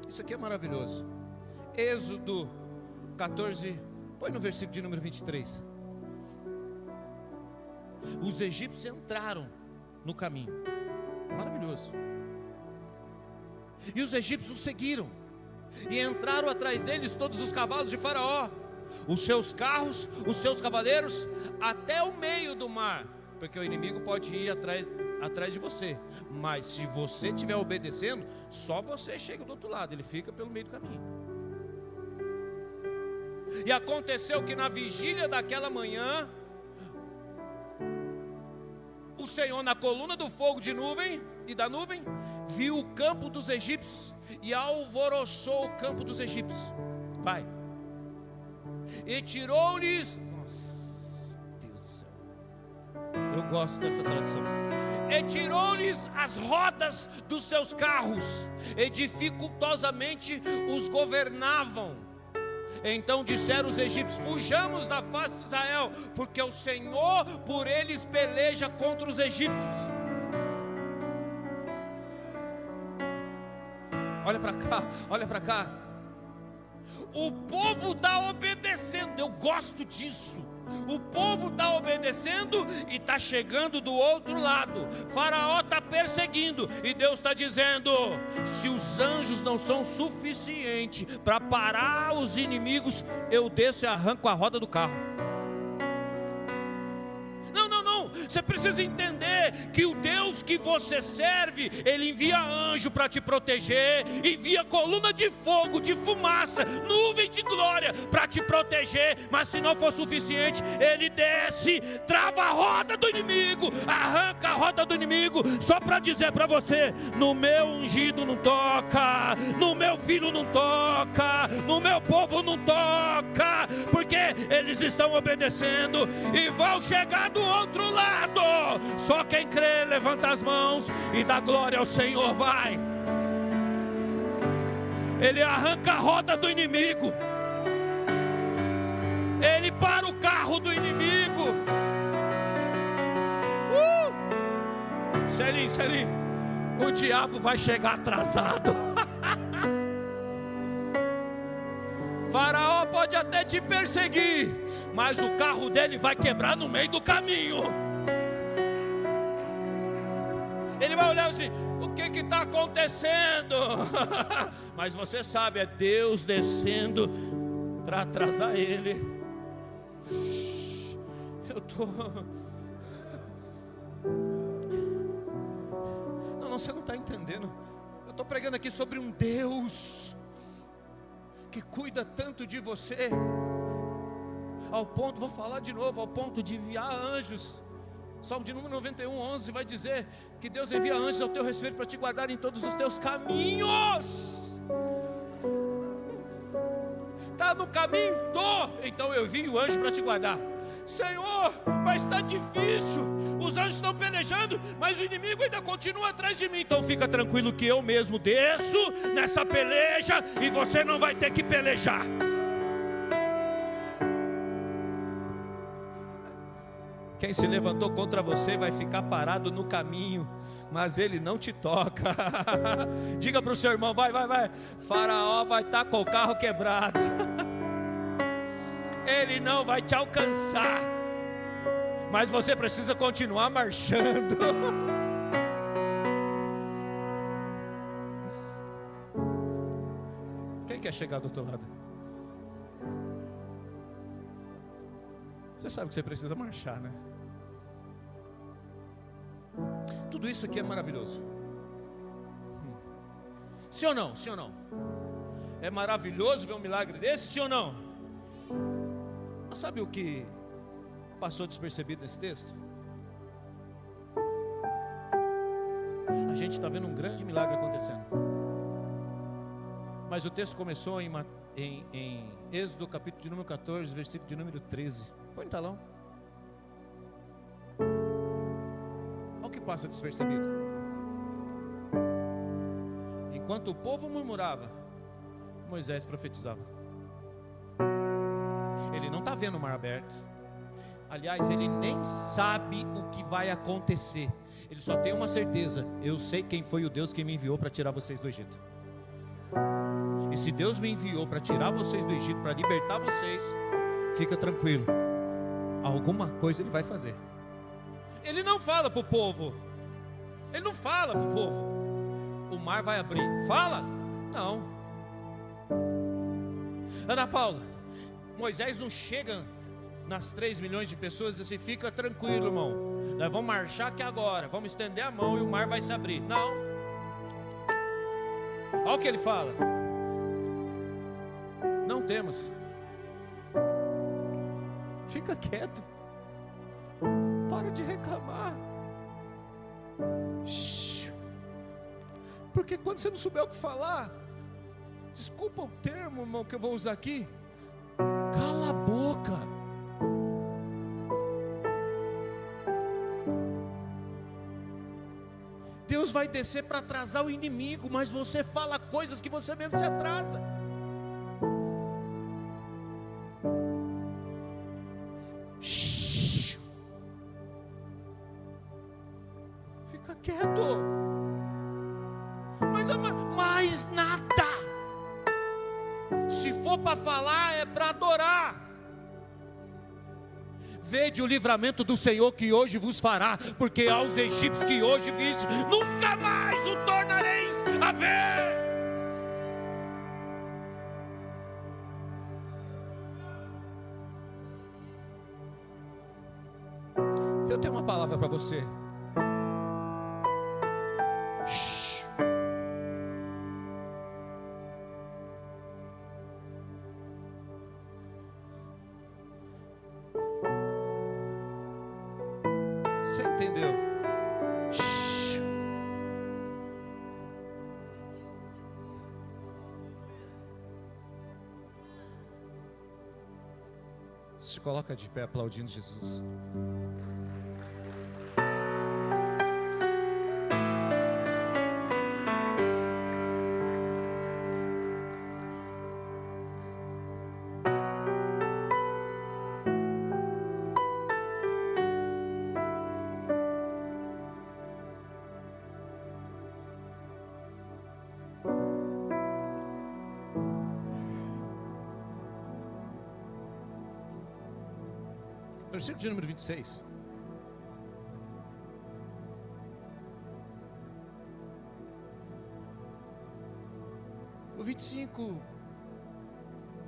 Isso aqui é maravilhoso. Êxodo 14, põe no versículo de número 23. Os egípcios entraram no caminho. Maravilhoso. E os egípcios seguiram, e entraram atrás deles todos os cavalos de Faraó, os seus carros, os seus cavaleiros, até o meio do mar, porque o inimigo pode ir atrás de você, mas se você estiver obedecendo, só você chega do outro lado, ele fica pelo meio do caminho. E aconteceu que na vigília daquela manhã, o Senhor, na coluna do fogo de nuvem e da nuvem, viu o campo dos egípcios e alvoroçou o campo dos egípcios. Vai. E tirou-lhes, nossa, Deus do céu, Eu gosto dessa tradução. E tirou-lhes as rodas dos seus carros, e dificultosamente os governavam. Então disseram os egípcios: fujamos da face de Israel, porque o Senhor por eles peleja contra os egípcios. Olha para cá, olha para cá. O povo está obedecendo, eu gosto disso. O povo está obedecendo e está chegando do outro lado. Faraó está perseguindo e Deus está dizendo: se os anjos não são suficientes para parar os inimigos, eu desço e arranco a roda do carro. Você precisa entender que o Deus que você serve, Ele envia anjo para te proteger, envia coluna de fogo, de fumaça, nuvem de glória para te proteger. Mas se não for suficiente, Ele desce, trava a roda do inimigo, arranca a roda do inimigo, só para dizer para você: no meu ungido não toca, no meu filho não toca, no meu povo não toca, porque eles estão obedecendo e vão chegar do outro lado. Só quem crê levanta as mãos e dá glória ao Senhor. Vai. Ele arranca a roda do inimigo, ele para o carro do inimigo. Selim, o diabo vai chegar atrasado. Faraó pode até te perseguir, mas o carro dele vai quebrar no meio do caminho. Ele vai olhar assim: o que está acontecendo? Mas você sabe, é Deus descendo para atrasar ele. Não, você não está entendendo. Eu estou pregando aqui sobre um Deus que cuida tanto de você, ao ponto, vou falar de novo, ao ponto de enviar anjos. Salmo de número 91, 11 vai dizer que Deus envia anjos ao teu respeito para te guardar em todos os teus caminhos. Está no caminho? Então eu envio o anjo para te guardar. Senhor, mas está difícil, os anjos estão pelejando, mas o inimigo ainda continua atrás de mim. Então fica tranquilo que eu mesmo desço nessa peleja e você não vai ter que pelejar. Quem se levantou contra você vai ficar parado no caminho, mas ele não te toca. Diga para o seu irmão: vai. Faraó vai estar com o carro quebrado. Ele não vai te alcançar, mas você precisa continuar marchando. Quem quer chegar do outro lado? Você sabe que você precisa marchar, né? Tudo isso aqui é maravilhoso. Sim ou não? Sim ou não? É maravilhoso ver um milagre desse, sim ou não? Mas sabe o que passou despercebido nesse texto? A gente está vendo um grande milagre acontecendo, mas o texto começou em Êxodo capítulo de número 14, versículo de número 13. Põe no talão. Olha o que passa despercebido. Enquanto o povo murmurava, Moisés profetizava. Ele não está vendo o mar aberto. Aliás, ele nem sabe o que vai acontecer. Ele só tem uma certeza: eu sei quem foi o Deus que me enviou para tirar vocês do Egito. E se Deus me enviou para tirar vocês do Egito, para libertar vocês, fica tranquilo, alguma coisa Ele vai fazer. Ele não fala para o povo. Ele não fala para o povo: o mar vai abrir. Fala? Não. Ana Paula, Moisés não chega nas 3 milhões de pessoas e diz assim: fica tranquilo, irmão, nós vamos marchar aqui agora, vamos estender a mão e o mar vai se abrir. Não. Olha o que ele fala: não temos. Fica quieto, para de reclamar. Porque quando você não souber o que falar, desculpa o termo, irmão, que eu vou usar aqui, cala a boca. Deus vai descer para atrasar o inimigo, mas você fala coisas que você mesmo se atrasa. Shhh. Fica quieto. Mais nada. Se for para falar, é para adorar. Vede o livramento do Senhor que hoje vos fará, porque aos egípcios que hoje viste, nunca mais o tornareis a ver. Eu tenho uma palavra para você. Você entendeu? Shhh. Se coloca de pé aplaudindo Jesus. Versículo de número 26. O 25: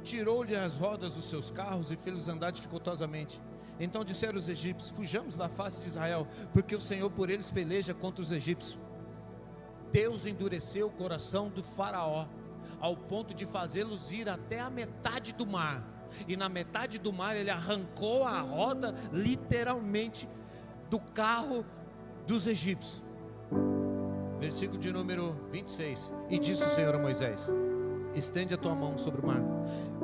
tirou-lhe as rodas dos seus carros e fez-los andar dificultosamente. Então disseram os egípcios: fujamos da face de Israel, porque o Senhor por eles peleja contra os egípcios. Deus endureceu o coração do faraó, ao ponto de fazê-los ir até a metade do mar. E na metade do mar ele arrancou a roda literalmente do carro dos egípcios. Versículo de número 26. E disse o Senhor a Moisés: estende a tua mão sobre o mar.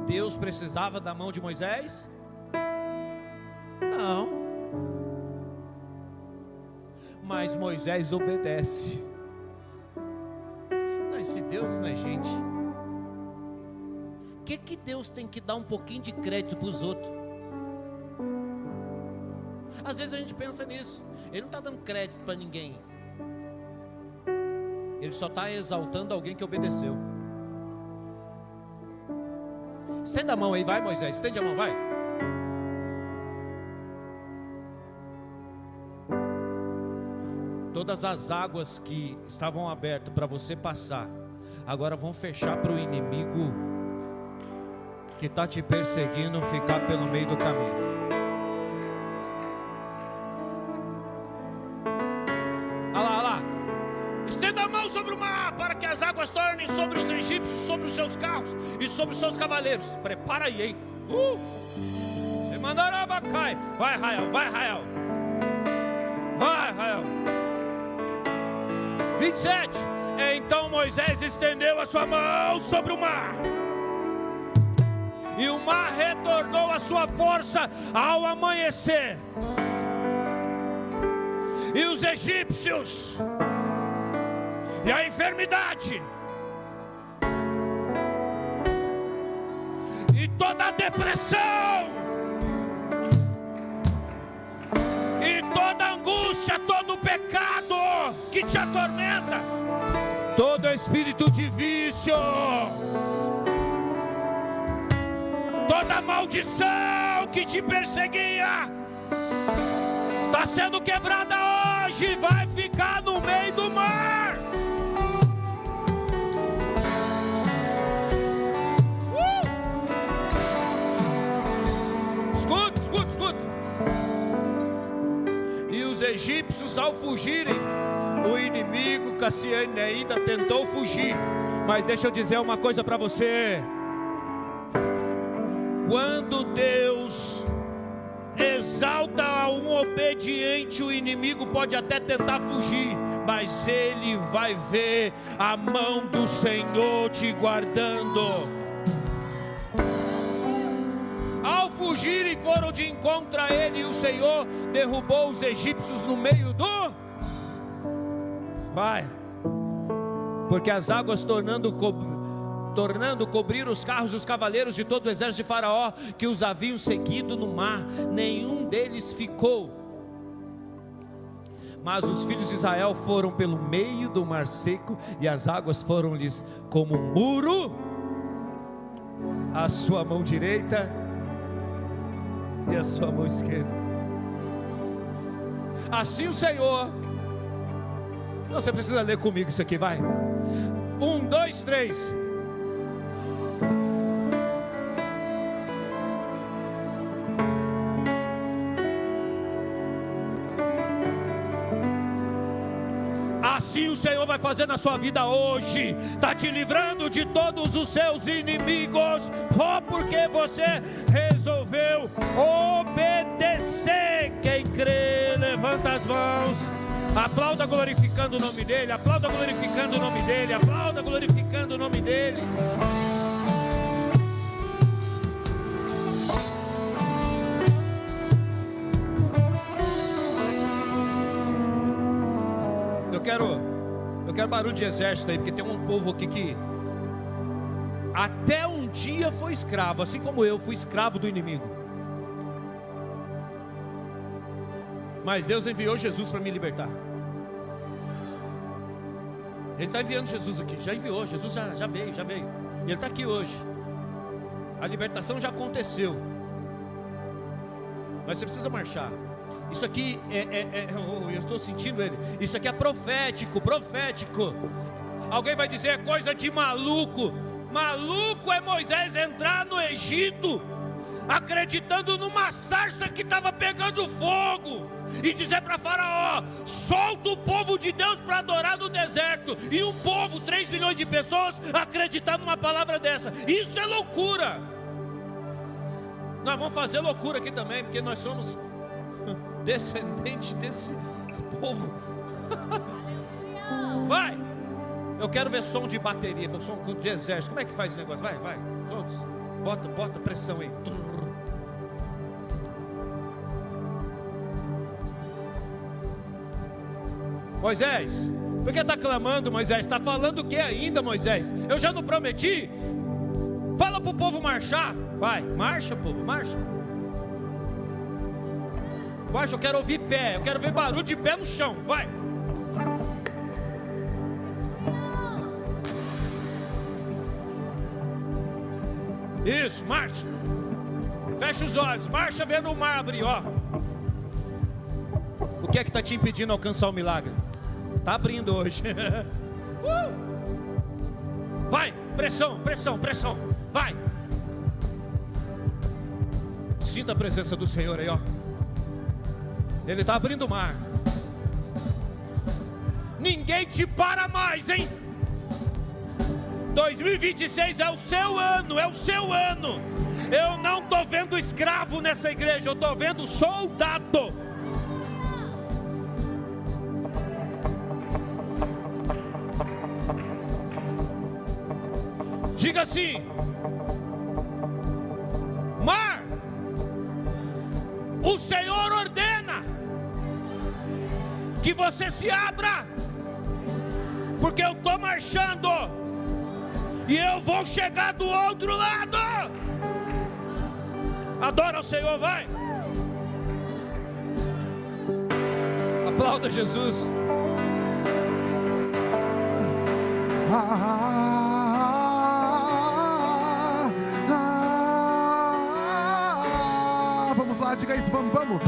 Deus precisava da mão de Moisés? Não. Mas Moisés obedece. Não, esse Deus não é gente. Por que Deus tem que dar um pouquinho de crédito para os outros? Às vezes a gente pensa nisso. Ele não está dando crédito para ninguém. Ele só está exaltando alguém que obedeceu. Estenda a mão aí, vai Moisés, estende a mão, vai. Todas as águas que estavam abertas para você passar, agora vão fechar para o inimigo que está te perseguindo ficar pelo meio do caminho. Olha lá, olha lá. Estenda a mão sobre o mar, para que as águas tornem sobre os egípcios, sobre os seus carros e sobre os seus cavaleiros. Prepara aí, hein? Vai, Rael, vai, Rael. Vai, Rael. 27. Então Moisés estendeu a sua mão sobre o mar, e o mar retornou a sua força ao amanhecer. E os egípcios, e a enfermidade, e toda a depressão, e toda a angústia, todo o pecado que te atormenta, todo espírito de vício, toda maldição que te perseguia, está sendo quebrada hoje, vai ficar no meio do mar. Escuta, escuta, escuta. E os egípcios, ao fugirem, o inimigo, Cassiane, ainda tentou fugir. Mas deixa eu dizer uma coisa para você. Quando Deus exalta a um obediente, o inimigo pode até tentar fugir, mas ele vai ver a mão do Senhor te guardando. Ao fugirem, foram de encontro a ele, e o Senhor derrubou os egípcios no meio do... vai, porque as águas tornando cobrir os carros e os cavaleiros de todo o exército de Faraó, que os haviam seguido no mar, nenhum deles ficou. Mas os filhos de Israel foram pelo meio do mar seco, e as águas foram-lhes como um muro à sua mão direita e à sua mão esquerda. Assim o Senhor, você precisa ler comigo isso aqui, vai. 1, 2, 3. Assim o Senhor vai fazer na sua vida hoje, está te livrando de todos os seus inimigos, porque você resolveu obedecer. Quem crê, levanta as mãos, aplauda glorificando o nome dEle, aplauda glorificando o nome dEle, aplauda glorificando o nome dEle. Eu quero barulho de exército aí, porque tem um povo aqui que até um dia foi escravo, assim como eu fui escravo do inimigo. Mas Deus enviou Jesus para me libertar. Ele está enviando Jesus aqui, já enviou, Jesus já veio. E Ele está aqui hoje. A libertação já aconteceu. Mas você precisa marchar. Isso aqui eu estou sentindo Ele. Isso aqui é profético. Alguém vai dizer, é coisa de maluco. Maluco é Moisés entrar no Egito, acreditando numa sarça que estava pegando fogo, e dizer para Faraó, solta o povo de Deus para adorar no deserto. E um povo, 3 milhões de pessoas, acreditar numa palavra dessa. Isso é loucura. Nós vamos fazer loucura aqui também, porque nós somos descendente desse povo. Vai, eu quero ver som de bateria, som de exército. Como é que faz esse negócio? Vai, todos, bota pressão aí. Moisés, por que está clamando, Moisés? Está falando o que ainda, Moisés? Eu já não prometi? Fala para o povo marchar. Vai, marcha, povo, marcha. Eu quero ouvir pé, eu quero ver barulho de pé no chão, vai. Isso, marcha. Fecha os olhos, marcha vendo o mar abrir, ó. O que é que está te impedindo de alcançar o milagre? Está abrindo hoje. Vai, pressão, vai. Sinta a presença do Senhor aí, ó. Ele está abrindo o mar. Ninguém te para mais, hein? 2026 é o seu ano, Eu não estou vendo escravo nessa igreja, eu estou vendo soldado. Diga assim: mar, o Senhor ordena que você se abra, porque eu estou marchando e eu vou chegar do outro lado. Adora o Senhor, vai. Aplauda Jesus. Vamos lá, diga isso, vamos.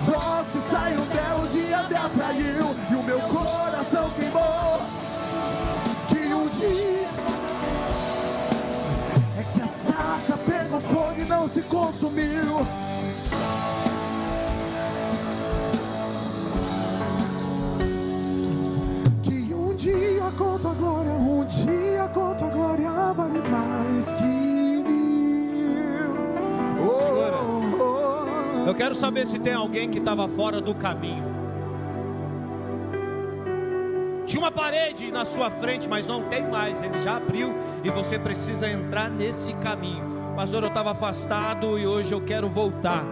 voz que saiu dela um dia me atraiu, e o meu coração queimou. Que um dia é que a sarça pegou fogo e não se consumiu. Que um dia com tua glória, um dia com tua glória vale mais que mil. Eu quero saber se tem alguém que estava fora do caminho. Tinha uma parede na sua frente, mas não tem mais, ele já abriu e você precisa entrar nesse caminho. Pastor, eu estava afastado e hoje eu quero voltar.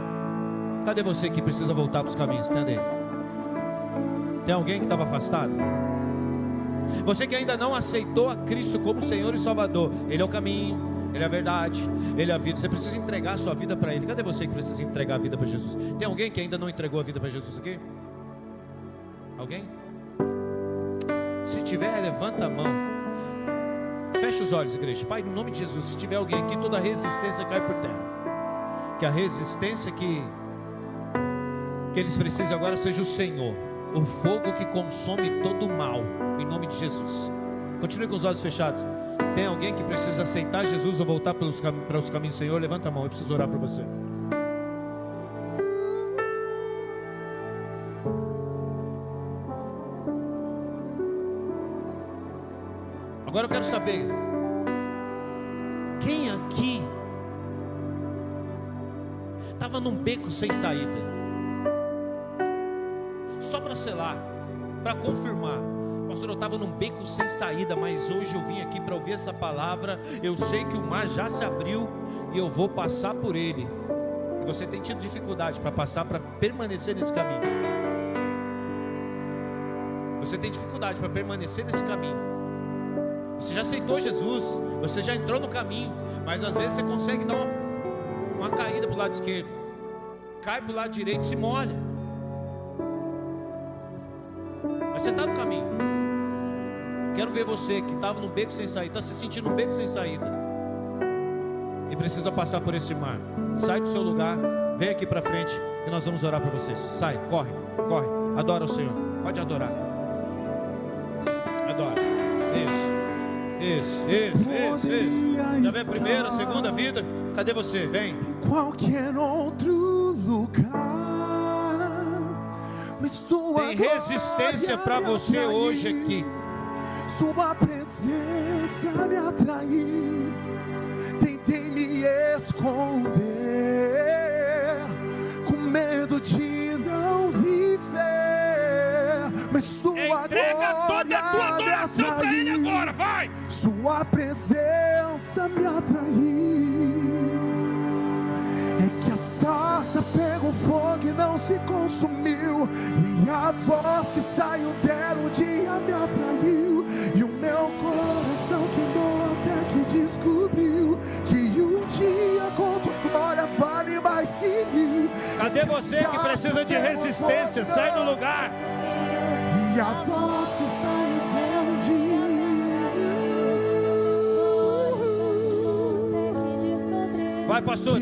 Cadê você que precisa voltar para os caminhos? Cadê? Tem alguém que estava afastado? Você que ainda não aceitou a Cristo como Senhor e Salvador. Ele é o caminho, Ele é a verdade, Ele é a vida. Você precisa entregar a sua vida para Ele. Cadê você que precisa entregar a vida para Jesus? Tem alguém que ainda não entregou a vida para Jesus aqui? Alguém? Se tiver, levanta a mão. Fecha os olhos, igreja. Pai, no nome de Jesus, se tiver alguém aqui, toda resistência cai por terra. Que a resistência que eles precisam agora seja o Senhor, o fogo que consome todo o mal, em nome de Jesus. Continue com os olhos fechados. Tem alguém que precisa aceitar Jesus ou voltar para os caminhos do Senhor? Levanta a mão, eu preciso orar por você. Agora eu quero saber, quem aqui estava num beco sem saída? Só para selar, para confirmar. Pastor, eu estava num beco sem saída, mas hoje eu vim aqui para ouvir essa palavra. Eu sei que o mar já se abriu e eu vou passar por ele. E você tem tido dificuldade para passar, para permanecer nesse caminho. Você tem dificuldade para permanecer nesse caminho. Você já aceitou Jesus, você já entrou no caminho, mas às vezes você consegue dar uma caída para o lado esquerdo, cai para o lado direito e se molha. Mas você está no caminho. Quero ver você que estava no beco sem saída, está se sentindo no beco sem saída e precisa passar por esse mar. Sai do seu lugar, vem aqui para frente e nós vamos orar por vocês. Sai, corre, corre, adora o Senhor, pode adorar. Adora, isso. Já vem a primeira, a segunda vida. Cadê você? Vem. Em qualquer outro lugar, mas tua tem resistência para você hoje aqui. Sua presença me atraiu. Tentei me esconder, com medo de não viver, mas sua entrega toda a tua glória adoração para Ele agora, vai! Sua presença me atraiu. É que a sarça pegou fogo e não se consumiu, e a voz que saiu dela um dia me atraiu, e o meu coração queimou até que descobriu que um dia com tua glória vale mais que mil. Cadê você que precisa de resistência? Sai do lugar. E a voz que saiu dela um dia. Vai, pastor,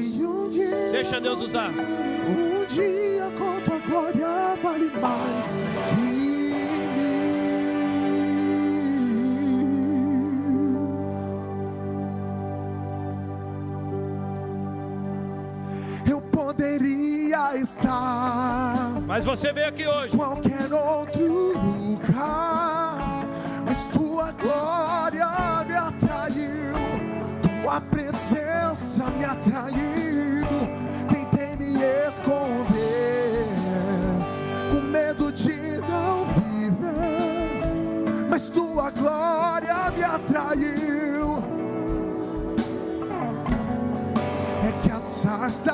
deixa Deus usar. Um dia com tua glória vale mais que mil. Eu poderia estar, mas você veio aqui hoje. Qualquer outro lugar, mas tua glória me atraiu. Tua presença me atraiu. Tentei me esconder, com medo de não viver, mas tua glória me atraiu. É que a sarça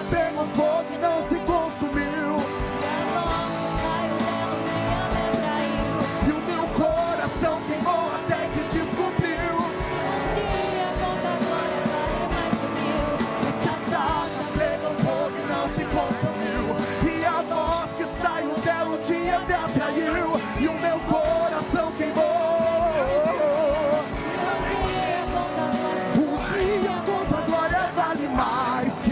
pegou fogo e não se consumiu. E o meu coração queimou até que descobriu. E a voz que saiu dela um dia me atraiu, e o meu coração queimou. Um dia com tua glória vale mais que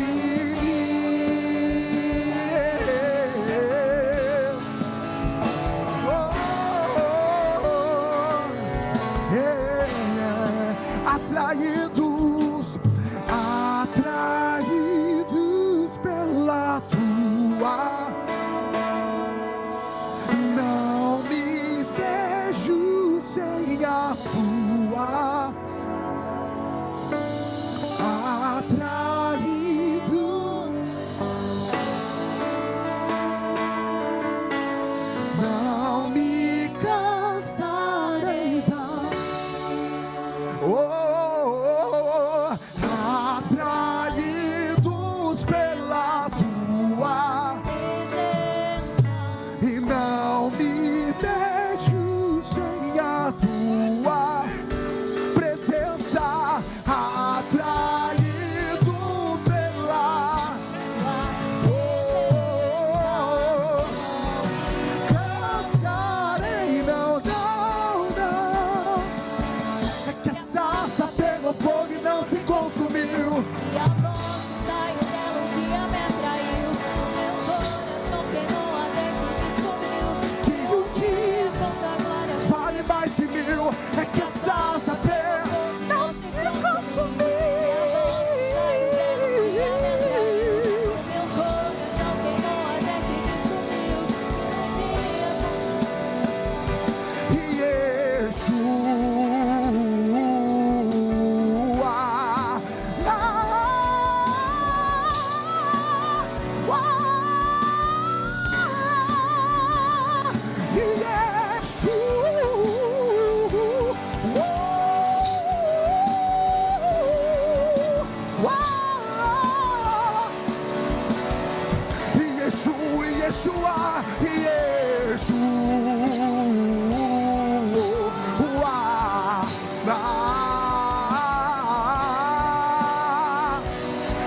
Yeshua, Yeshua.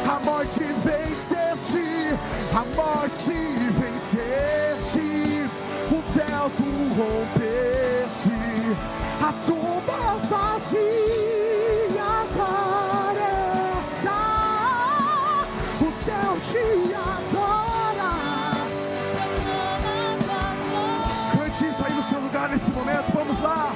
A morte venceste, a morte venceste, o véu tu rompeste, a tumba vazia agora está, o céu te adora. Cante isso aí no seu lugar nesse momento, vamos lá.